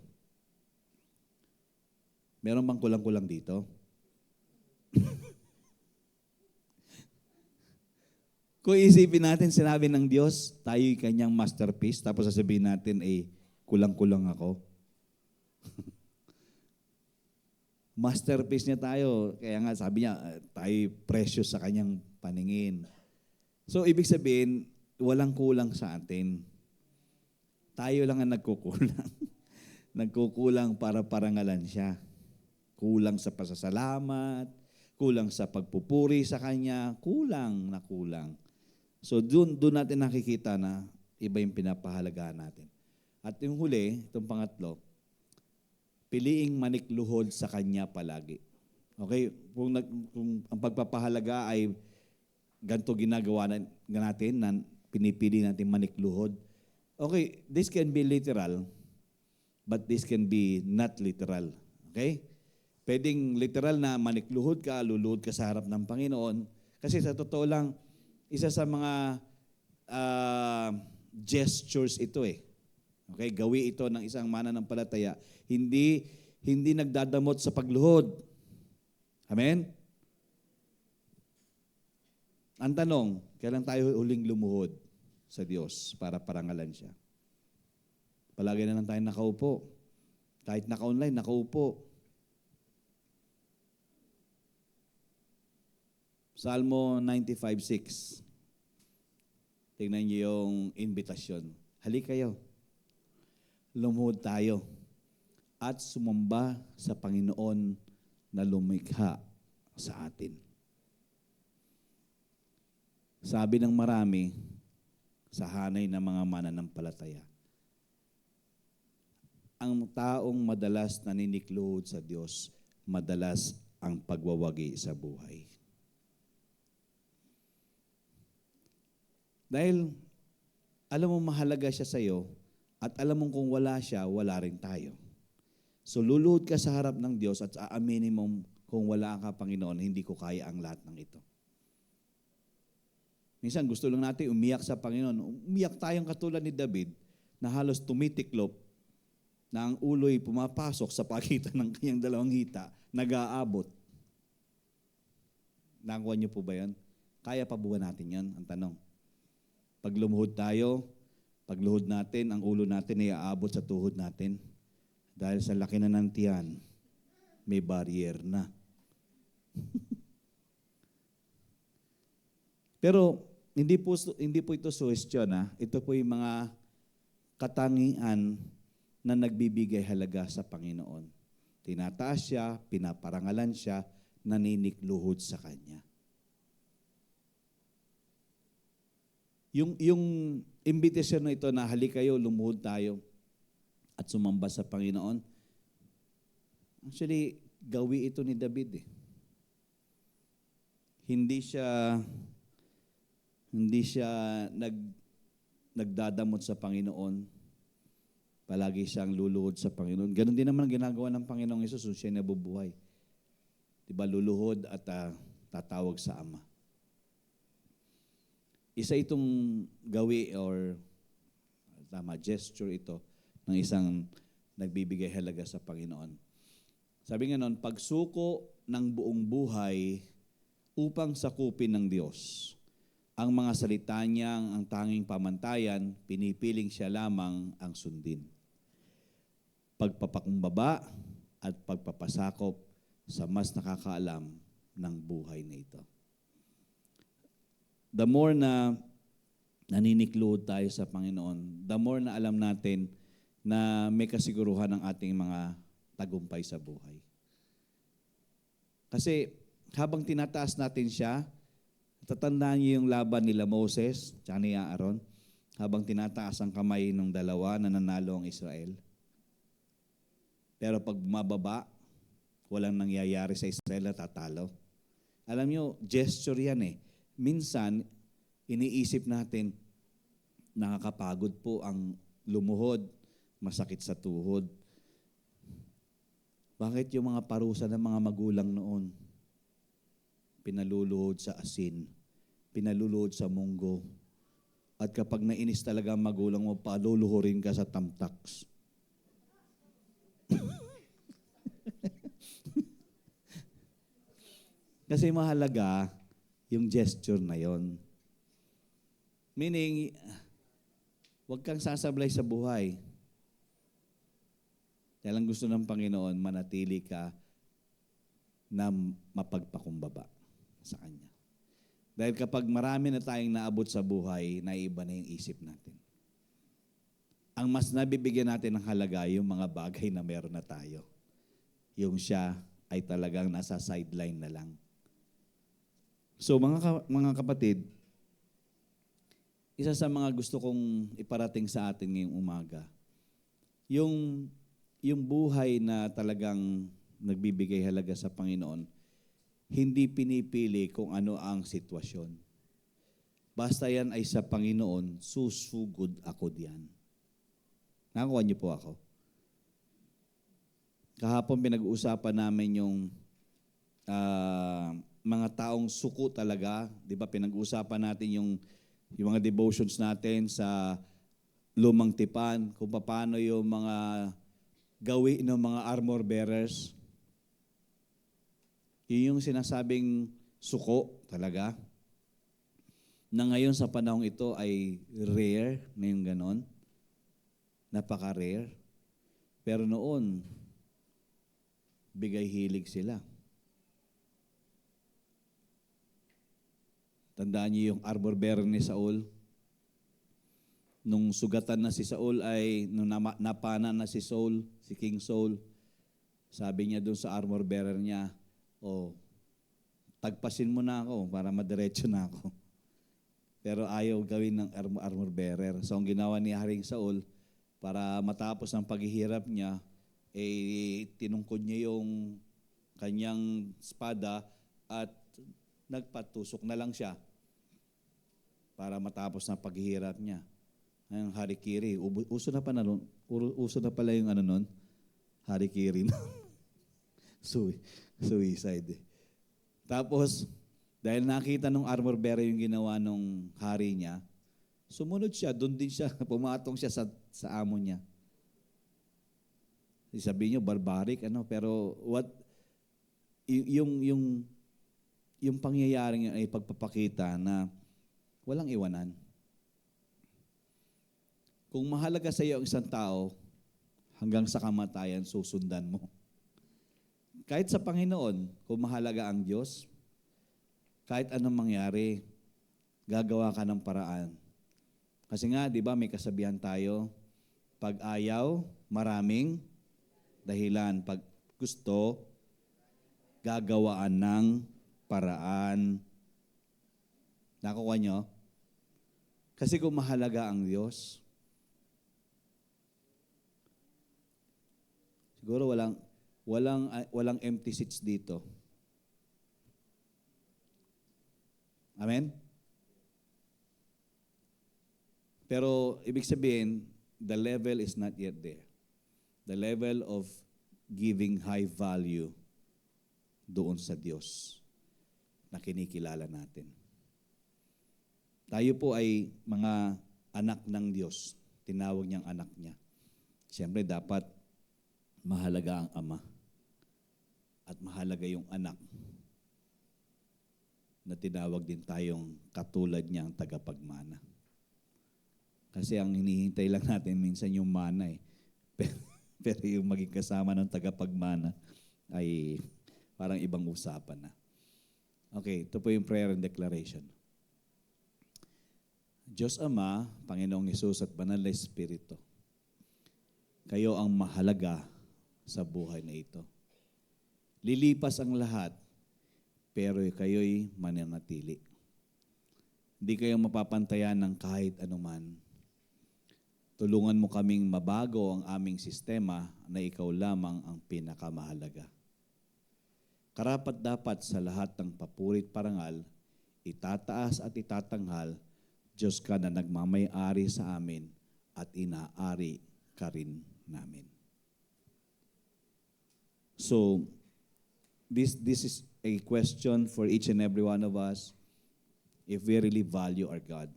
Meron bang kulang-kulang dito? Kung isipin natin, sinabi ng Diyos, tayo'y kanyang masterpiece, tapos sasabihin natin, kulang-kulang ako. Masterpiece niya tayo. Kaya nga sabi niya, tayo'y precious sa kanyang paningin. So, ibig sabihin, walang kulang sa atin. Tayo lang ang nagkukulang. Nagkukulang para parangalan siya. Kulang sa pasasalamat, kulang sa pagpupuri sa kanya, kulang na kulang. So doon natin nakikita na iba yung pinapahalagahan natin. At yung huli, itong pangatlo, piliing manikluhod sa kanya palagi. Okay? Kung ang pagpapahalaga ay ganito ginagawa natin, na pinipili natin manikluhod. Okay, this can be literal, but this can be not literal. Okay? Pwedeng literal na manikluhod ka, luluhod ka sa harap ng Panginoon. Kasi sa totoo lang, isa sa mga gestures ito eh. Okay, gawi ito ng isang mananampalataya. Hindi nagdadamot sa pagluhod. Amen? Ang tanong, kailan tayo huling lumuhod sa Diyos para parangalan siya? Palagi na lang tayo nakaupo. Kahit naka-online, nakaupo. Salmo 95:6. Tingnan niyo yung invitasyon. Halika kayo. Lumuhod tayo at sumamba sa Panginoon na lumikha sa atin. Sabi ng marami sa hanay ng mga mananampalataya, ang taong madalas naninikluhod sa Diyos, madalas ang pagwawagi sa buhay. Dahil alam mo mahalaga siya sa iyo at alam mo kung wala siya, wala rin tayo. So luluhod ka sa harap ng Diyos at aaminin mo kung wala ka, Panginoon, hindi ko kaya ang lahat ng ito. Minsan gusto lang natin umiyak sa Panginoon. Umiyak tayong katulad ni David na halos tumitiklop na ang ulo'y pumapasok sa pagitan ng kanyang dalawang hita, nag-aabot. Nakuha niyo po ba yan? Kaya pa buwan natin yan? Ang tanong. Pag lumuhod tayo, pagluhod natin, ang ulo natin ay aabot sa tuhod natin. Dahil sa laki na ng tiyan, may barrier na. Pero hindi po ito suhestyon. Ito po yung mga katangian na nagbibigay halaga sa Panginoon. Tinataas siya, pinaparangalan siya, naninikluhod sa Kanya. Yung invitation na ito na halika kayo, lumuhod tayo at sumamba sa Panginoon. Actually, gawi ito ni David eh. Hindi siya nagdadamot sa Panginoon. Palagi siyang luluhod sa Panginoon. Ganon din naman ang ginagawa ng Panginoong Hesus kung siya nabubuhay. Diba, luluhod at tatawag sa Ama. Isa itong gawi or gesture ito ng isang nagbibigay halaga sa Panginoon. Sabi nga nun, pagsuko ng buong buhay upang sakupin ng Diyos. Ang mga salita niyang ang tanging pamantayan, pinipiling siya lamang ang sundin. Pagpapakumbaba at pagpapasakop sa mas nakakaalam ng buhay na ito. The more na naninikluhod tayo sa Panginoon, the more na alam natin na may kasiguruhan ng ating mga tagumpay sa buhay. Kasi habang tinataas natin siya, tatandaan niyo yung laban nila Moses at ni Aaron, habang tinataas ang kamay ng dalawa na nanalo ang Israel. Pero pag bumababa, walang nangyayari sa Israel na tatalo. Alam niyo, gesture yan eh. Minsan, iniisip natin, nakakapagod po ang lumuhod, masakit sa tuhod. Bakit yung mga parusa ng mga magulang noon? pinaluluhod sa asin, pinaluluhod sa munggo. At kapag nainis talaga ang magulang mo, paluluhurin ka sa tamtax. Kasi mahalaga yung gesture na yon. Meaning, huwag kang sasablay sa buhay. Kaya lang gusto ng Panginoon, manatili ka na mapagpakumbaba sa Kanya. Dahil kapag marami na tayong naabot sa buhay, naiiba na yung isip natin. Ang mas nabibigyan natin ng halaga, yung mga bagay na meron na tayo. Yung siya ay talagang nasa sideline na lang. So mga kapatid, isa sa mga gusto kong iparating sa atin ngayong umaga, yung buhay na talagang nagbibigay halaga sa Panginoon, hindi pinipili kung ano ang sitwasyon. Basta yan ay sa Panginoon, susugod ako diyan. Nakakuha niyo po ako? Kahapon pinag-uusapan namin yung mga taong suko talaga. Di ba pinag-uusapan natin yung mga devotions natin sa lumang tipan, kung paano yung mga gawin ng mga armor bearers. Yun yung sinasabing suko talaga. Na ngayon sa panahong ito ay rare na yung ganon. Napaka-rare. Pero noon, bigay hilig sila. Tandaan niyo yung armor bearer ni Saul. Nung sugatan na si Saul ay, nung napana na si Saul, si King Saul, sabi niya doon sa armor bearer niya, tagpasin mo na ako para madiretso na ako. Pero ayaw gawin ng armor bearer. So ang ginawa ni Haring Saul, para matapos ang paghihirap niya, tinungkod niya yung kanyang espada at nagpatusok na lang siya para matapos ang paghihirap niya. Ang harikiri, uso na pala yung nun, harikiri na. Suicide. Tapos, dahil nakita nung armor bearer yung ginawa nung hari niya, sumunod siya, doon din siya, pumatong siya sa amo niya. Sabihin niyo, barbaric, pero yung pangyayaring ay pagpapakita na walang iwanan. Kung mahalaga sa iyo ang isang tao, hanggang sa kamatayan, susundan mo. Kahit sa Panginoon, kung mahalaga ang Diyos, kahit anong mangyari, gagawa ka ng paraan. Kasi nga, di ba, may kasabihan tayo, pag ayaw, maraming dahilan. Pag gusto, gagawaan ng paraan. Nakuha nyo? Kasi kung mahalaga ang Diyos, siguro walang empty seats dito. Amen? Pero ibig sabihin, the level is not yet there. The level of giving high value doon sa Diyos na kinikilala natin. Tayo po ay mga anak ng Diyos. Tinawag niyang anak niya. Siyempre, dapat mahalaga ang Ama at mahalaga yung anak na tinawag din tayong katulad niyang tagapagmana. Kasi ang hinihintay lang natin minsan yung mana . Pero yung maging kasama ng tagapagmana ay parang ibang usapan na. Okay, ito po yung prayer and declaration. Diyos Ama, Panginoong Hesus at Banal na Espiritu, kayo ang mahalaga sa buhay na ito. Lilipas ang lahat, pero kayo'y mananatili. Hindi kayo mapapantayan ng kahit anuman. Tulungan mo kaming mabago ang aming sistema na ikaw lamang ang pinakamahalaga. Karapat-dapat sa lahat ng papurit parangal, itataas at itatanghal, Diyos ka na nagmamay-ari sa amin at inaari ka rin namin. So, this is a question for each and every one of us, if we really value our God.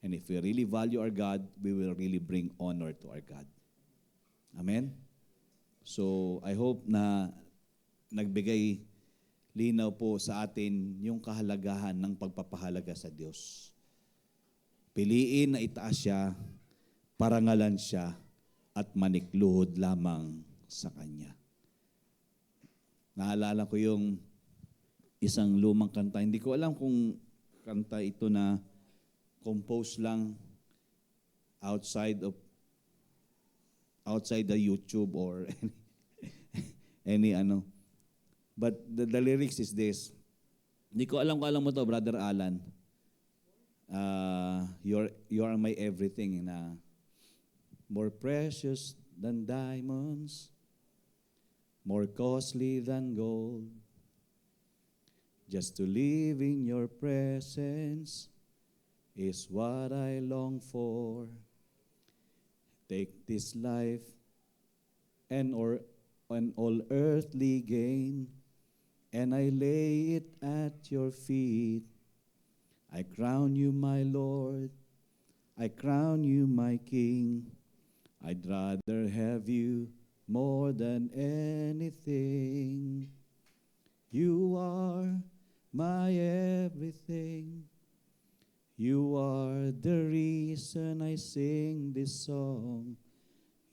And if we really value our God, we will really bring honor to our God. Amen? So, I hope na nagbigay linaw po sa atin yung kahalagahan ng pagpapahalaga sa Diyos. Piliin na itaas siya, parangalan siya, at manikluhod lamang sa Kanya. Naalala ko yung isang lumang kanta. Hindi ko alam kung kanta ito na compose lang outside the YouTube or any ano. But the lyrics is this. Hindi ko alam kung alam mo to, Brother Alan. You are my everything na more precious than diamonds, more costly than gold. Just to live in your presence is what I long for. Take this life and all earthly gain, and I lay it at your feet. I crown you my Lord, I crown you my King. I'd rather have you more than anything. You are my everything. You are the reason I sing this song.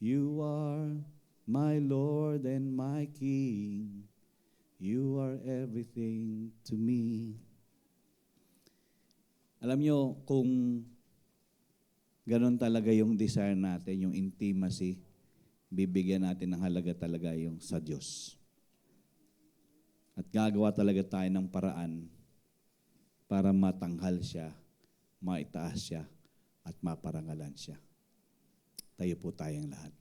You are my Lord and my King. You are everything to me. Alam nyo, kung ganon talaga yung desire natin, yung intimacy, bibigyan natin ng halaga talaga yung sa Diyos. At gagawa talaga tayo ng paraan para matanghal siya, maitaas siya, at maparangalan siya. Tayo po tayong lahat.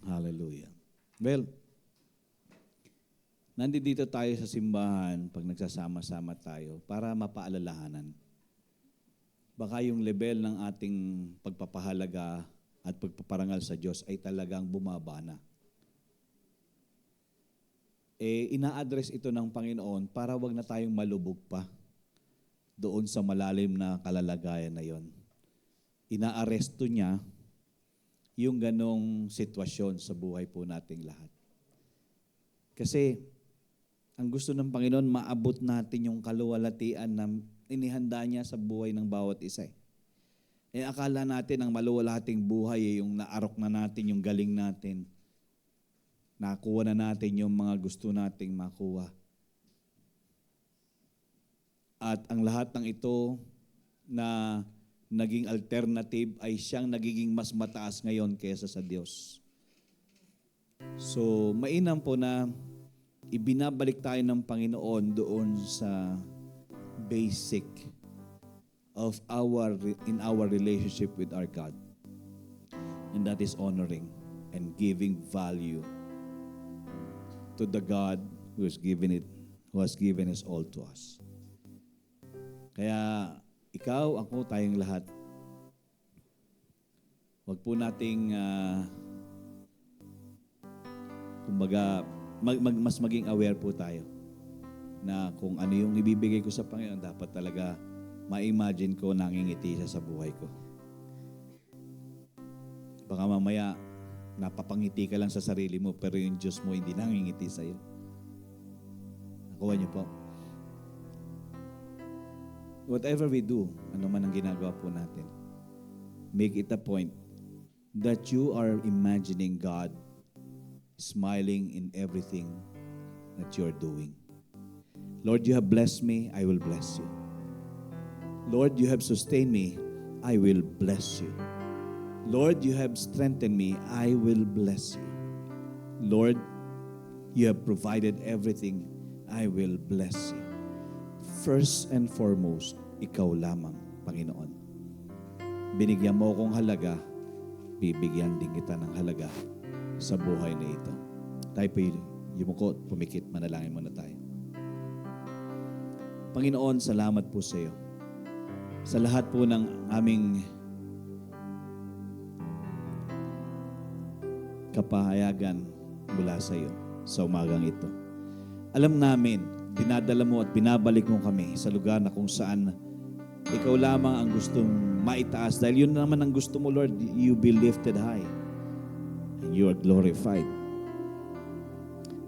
Hallelujah. Well, nandito tayo sa simbahan pag nagsasama-sama tayo para mapaalalahanan. Baka yung level ng ating pagpapahalaga at pagpaparangal sa Diyos ay talagang bumaba na. Ina-address ito ng Panginoon para wag na tayong malubog pa doon sa malalim na kalalagayan na yon. Inaaresto niya yung ganong sitwasyon sa buhay po nating lahat. Kasi, ang gusto ng Panginoon, maabot natin yung kaluwalhatian na inihanda niya sa buhay ng bawat isa. Akala natin ang maluwalhating buhay, yung naarok na natin, yung galing natin. Nakuha na natin yung mga gusto nating makuha. At ang lahat ng ito na naging alternative ay siyang nagiging mas mataas ngayon kaysa sa Diyos. So, mainam po na ibinabalik tayo ng Panginoon doon sa basic of in our relationship with our God. And that is honoring and giving value to the God who has given us all to us. Kaya ikaw, ako, tayong lahat, wag po nating kumbaga mas maging aware po tayo na kung ano yung ibibigay ko sa Panginoon, dapat talaga ma-imagine ko nangingiti siya sa buhay ko. Baka mamaya napapangiti ka lang sa sarili mo pero yung Diyos mo hindi nangingiti sa iyo. Nakuha niyo po. Whatever we do, ano man ang ginagawa po natin, make it a point that you are imagining God smiling in everything that you're doing. Lord, you have blessed me, I will bless you. Lord, you have sustained me, I will bless you. Lord, you have strengthened me. I will bless you. Lord, you have provided everything. I will bless you. First and foremost, ikaw lamang, Panginoon. Binigyan mo akong halaga, bibigyan din kita ng halaga sa buhay na ito. Tayo po yumuko, pumikit, manalangin muna tayo. Panginoon, salamat po sa iyo. Sa lahat po ng aming kapahayagan mula sa iyo sa umagang ito. Alam namin, dinadala mo at binabalik mo kami sa lugar na kung saan ikaw lamang ang gustong maitaas. Dahil yun naman ang gusto mo, Lord, you be lifted high and you are glorified.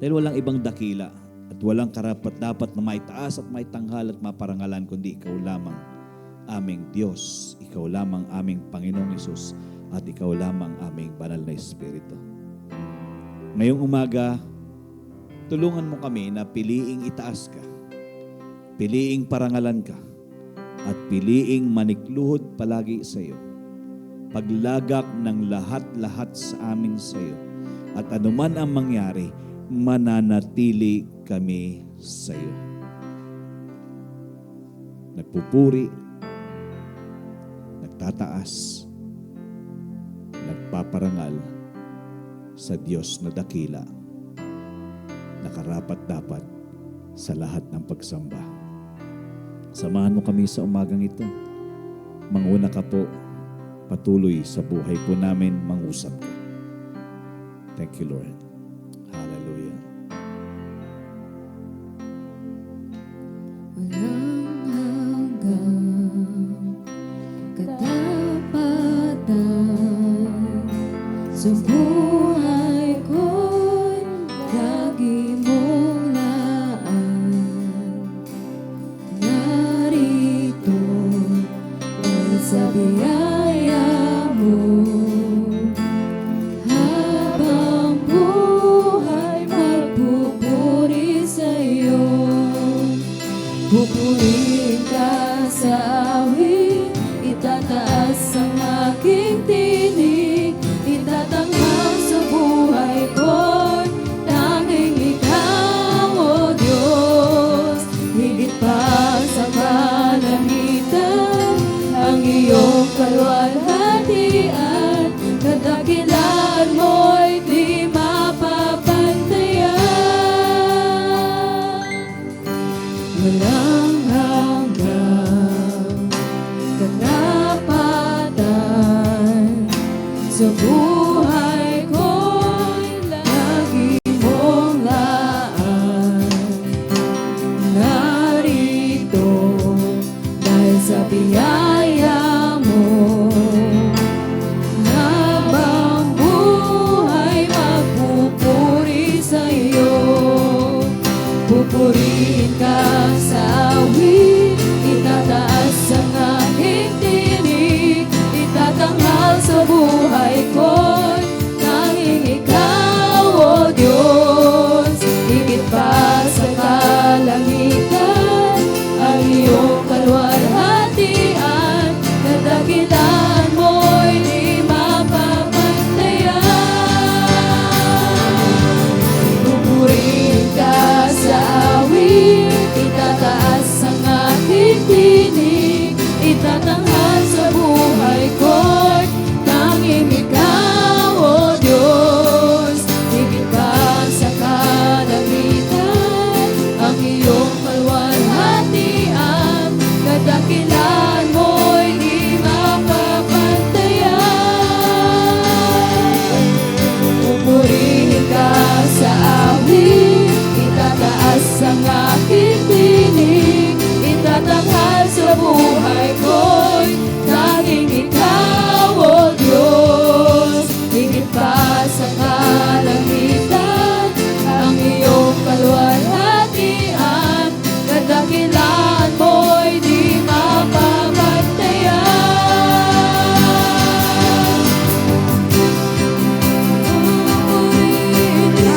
Dahil walang ibang dakila at walang karapat-dapat na maitaas at maitanghal at maparangalan kundi ikaw lamang aming Diyos, ikaw lamang aming Panginoong Hesus at ikaw lamang aming banal na Espiritu. Ngayong umaga, tulungan mo kami na piliing itaas ka, piliing parangalan ka, at piliing manikluhod palagi sa iyo. Paglagak ng lahat-lahat sa amin sa iyo. At anuman ang mangyari, mananatili kami sa iyo. Nagpupuri, nagtataas, nagpaparangal sa Diyos na dakila, nakarapat-dapat sa lahat ng pagsamba. Samahan mo kami sa umagang ito. Manguna ka po, patuloy sa buhay po namin, mangusap ka. Thank you, Lord. Hallelujah. Walang hanggang katapatan sa buhay ko'y lagi mong laan. Narito dahil sa biyaya mo, habang buhay magpupuri sa'yo. Pupurihin ka sa awit, itataas ang aking tinig, itatanghal sa buhay ko'y tanging ikaw, O Diyos. Higit pa sa kalangitan, ang iyong kaluwalhatian, kadakilaan mo'y di mapapantayan. Walang hanggang katapatan sa buhay ko'y lagi mong laan. Narito dahil sa biyaya mo, habang buhay magpupuri sa'yo. Pupurihin ka sa awit, itataas ang aking tinig, itatanghal sa buhay ko'y tanging ikaw, O Diyos. Higit pa sa kalangitan, ang iyong kaluwalhatian, kadakilaan mo'y di mapapantayan. Pupurihin ka sa awit, itataas ang aking tinig, itatanghal sa buhay ko'y tanging ikaw, O Diyos. Higit pa sa kalangitan, ang iyong kaluwalhatian, kadakilaan mo'y di mapapantayan. Pupurihin ka sa awit, itataas ang aking tinig, itatanghal sa buhay ko'y tanging ikaw, O Diyos. Higit pa sa kalangitan, ang iyong kaluwalhatian, kadakilaan mo'y di mapapantayan. Pupurihin ka.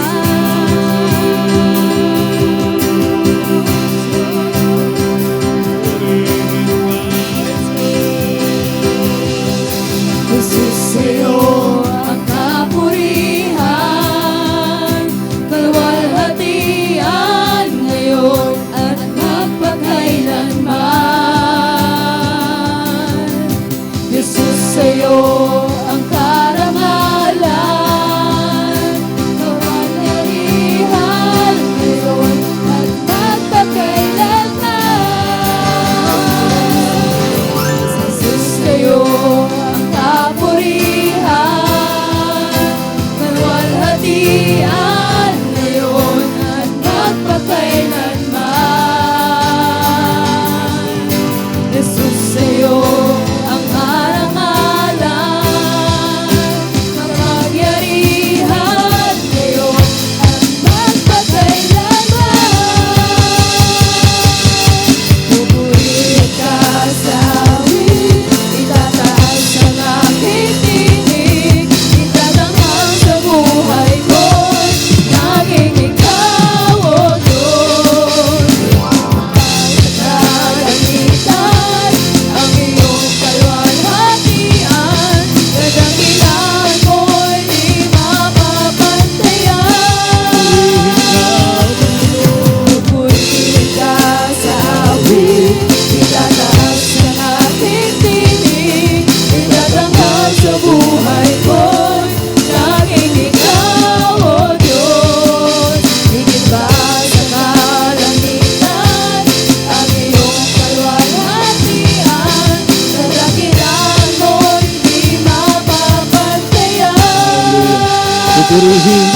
Purihin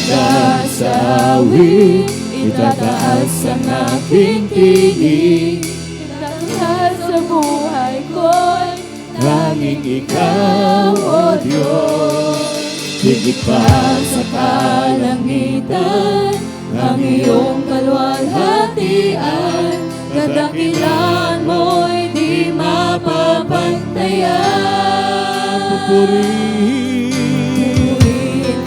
ka sa awit, itataas ang aking tinig. Lahat sa buhay ko'y Tanging ikaw, O Diyos, higit pa sa kalangitan, ang iyong kaluwalhatian, kadakilan mo'y di mapapantayan. Purihin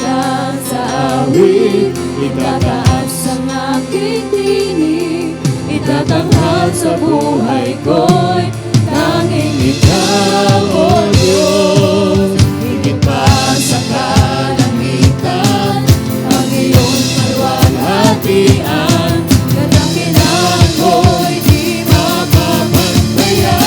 ka sa awit, itataas ang aking tinig, itatanghal sa buhay ko'y tanging ikaw, O Diyos, higit pa sa kalangitan, ang iyong kaluwalhatian, kadakilan mo'y di mapapantayan.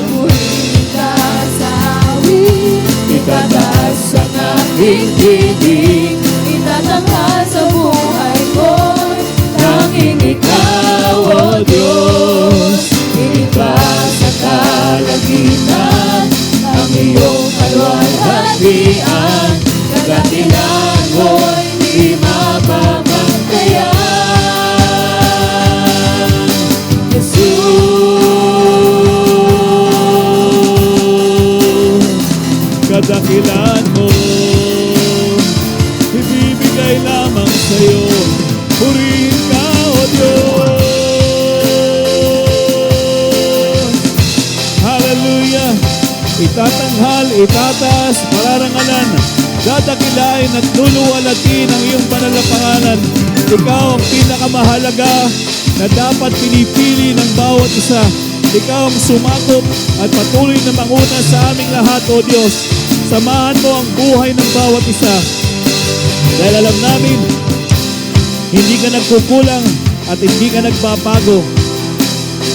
Purihin ka sa awit, itataas ang aking tinig, itatanghal sa buhay ko'y tanging ikaw, O Diyos, higit pa sa kalangitan, ang iyong kaluwalhatian, kadakilan mo'y di mapapantayan. Jesus, kadakilan mo, ibibigay lamang sa'yo. Purihin ka, O Diyos. Hallelujah. Itatanghal, itataas, pararangalan, dadakilain at luluwalatin ang iyong banal na pangalan. Ikaw ang pinakamahalaga na dapat pinipili ng bawat isa. Ikaw ang sumakop at patuloy na manguna sa aming lahat, O Diyos. Samahan mo ang buhay ng bawat isa. Dahil alam namin, hindi ka nagkukulang at hindi ka nagbabago.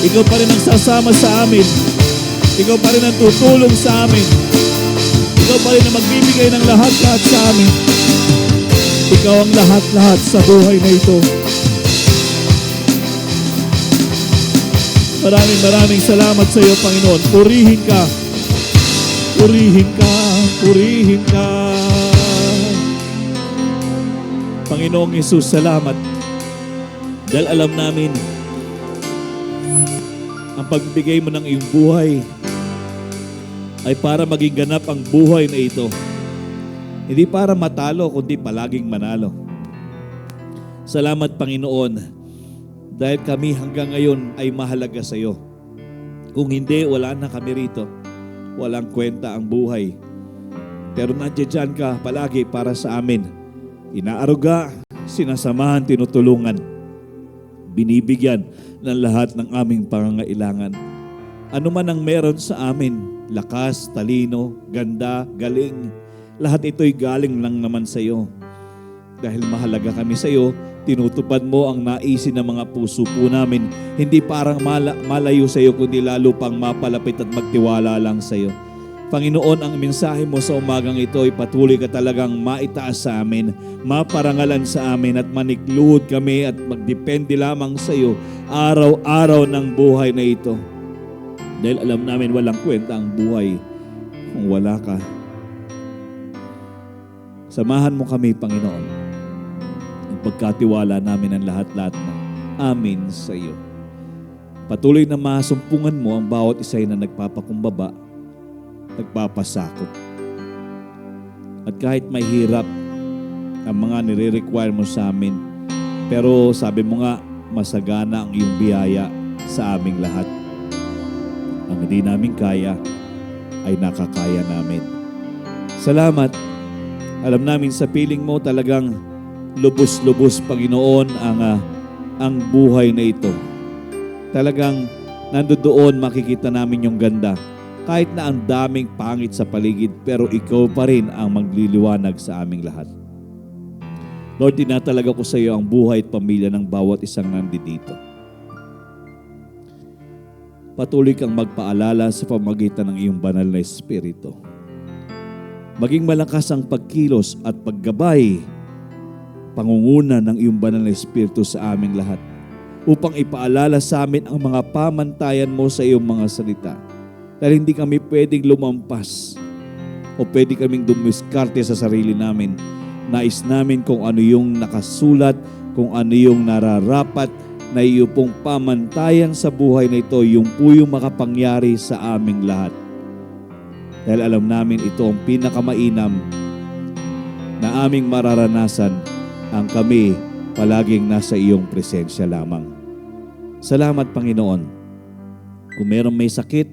Ikaw pa rin ang sasama sa amin. Ikaw pa rin ang tutulong sa amin. Ikaw pa rin ang magbibigay ng lahat-lahat sa amin. Ikaw ang lahat-lahat sa buhay na ito. Maraming salamat sa iyo, Panginoon. Purihin ka. Purihin ka. Purihin ka. Panginoong Hesus, salamat. Dahil alam namin, ang pagbigay mo ng iyong buhay ay para maging ganap ang buhay na ito. Hindi para matalo, kundi palaging manalo. Salamat, Panginoon, dahil kami hanggang ngayon ay mahalaga sa iyo. Kung hindi, wala na kami rito. Walang kwenta ang buhay. Pero nandiyan ka palagi para sa amin. Inaaruga, sinasamahan, tinutulungan, binibigyan ng lahat ng aming pangangailangan. Ano man ang meron sa amin, lakas, talino, ganda, galing, lahat ito'y galing lang naman sa iyo. Dahil mahalaga kami sa iyo, tinutupad mo ang naisin ng mga puso po namin, hindi parang malayo sa iyo, kundi lalo pang mapalapit at magtiwala lang sa iyo. Panginoon, ang mensahe mo sa umagang ito ay patuloy ka talagang maitaas sa amin, maparangalan sa amin at manikluhod kami at magdepende lamang sa iyo araw-araw ng buhay na ito. Dahil alam namin walang kwenta ang buhay kung wala ka. Samahan mo kami, Panginoon. Ang pagkatiwala namin ang lahat-lahat na amin sa iyo. Patuloy na masumpungan mo ang bawat isa na nagpapakumbaba, nagpapasakop. At kahit may hirap ang mga nire-require mo sa amin, pero sabi mo nga, masagana ang iyong biyaya sa aming lahat. Ang hindi namin kaya ay nakakaya namin. Salamat. Alam namin sa piling mo talagang lubos-lubos, Panginoon, ang buhay na ito. Talagang nandoon makikita namin yung ganda. Kahit na ang daming pangit sa paligid, pero ikaw pa rin ang magliliwanag sa aming lahat. Lord, tinatalaga ko sa iyo ang buhay at pamilya ng bawat isang nandito. Patuloy kang magpaalala sa pamagitan ng iyong banal na Espiritu. Maging malakas ang pagkilos at paggabay, pangunguna ng iyong banal na Espiritu sa aming lahat, upang ipaalala sa amin ang mga pamantayan mo sa iyong mga salita. Dahil hindi kami pwedeng lumampas o pwede kaming dumiskarte sa sarili namin. Nais namin kung ano yung nakasulat, kung ano yung nararapat na iyo pong pamantayan sa buhay na ito, yung po yung makapangyari sa aming lahat. Dahil alam namin ito ang pinakamainam na aming mararanasan ang kami palaging nasa iyong presensya lamang. Salamat, Panginoon. Kung merong may sakit,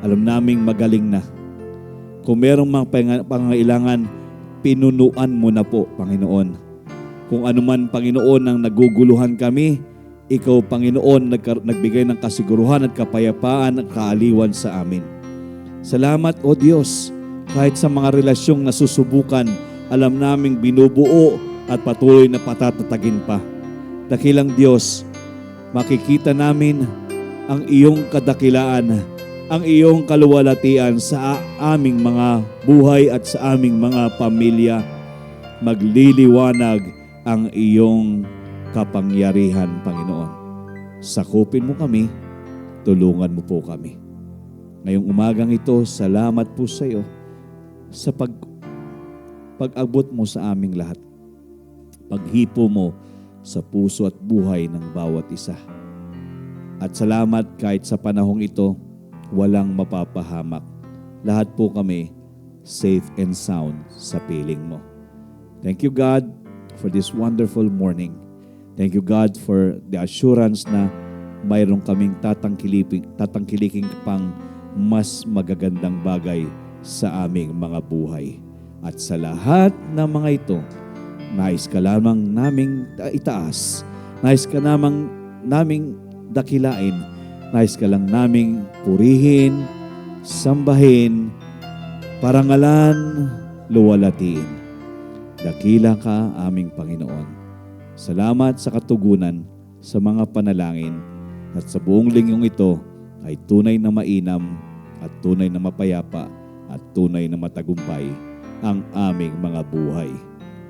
alam naming magaling na. Kung merong mga pangailangan, pinunuan mo na po, Panginoon. Kung anuman, Panginoon, ang naguguluhan kami, ikaw, Panginoon, nagbigay ng kasiguruhan at kapayapaan at kaaliwan sa amin. Salamat, O Diyos, kahit sa mga relasyong nasusubukan, alam naming binubuo at patuloy na patatatagin pa. Dakilang Diyos, makikita namin ang iyong kadakilaan, ang iyong kaluwalhatian sa aming mga buhay at sa aming mga pamilya. Magliliwanag ang iyong kapangyarihan, Panginoon. Sakupin mo kami, tulungan mo po kami. Ngayong umagang ito, salamat po sa iyo sa pag-abot mo sa aming lahat. Paghipo mo sa puso at buhay ng bawat isa. At salamat kahit sa panahong ito, walang mapapahamak. Lahat po kami safe and sound sa piling mo. Thank you, God, for this wonderful morning. Thank you, God, for the assurance na mayroon kaming tatangkiliking pang mas magagandang bagay sa aming mga buhay. At sa lahat ng mga ito, nais ka lamang naming itaas. Nais ka lamang naming dakilain. Nais ka lang naming purihin, sambahin, parangalan, luwalhatiin. Dakila ka, aming Panginoon. Salamat sa katugunan sa mga panalangin at sa buong linggong ito ay tunay na mainam at tunay na mapayapa at tunay na matagumpay ang aming mga buhay.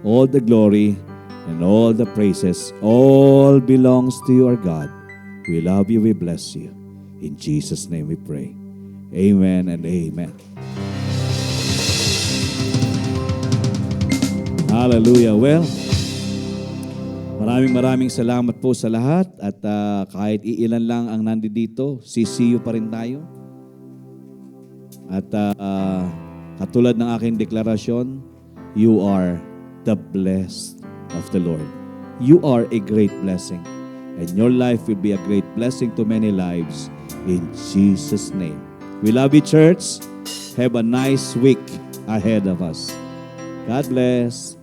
All the glory and all the praises all belongs to you, our God. We love you, we bless you. In Jesus' name we pray. Amen and amen. Hallelujah. Well, maraming salamat po sa lahat at kahit iilan lang ang nandito, CCU pa rin tayo. At katulad ng aking deklarasyon, you are the blessed of the Lord. You are a great blessing. And your life will be a great blessing to many lives in Jesus' name. We love you, church. Have a nice week ahead of us. God bless.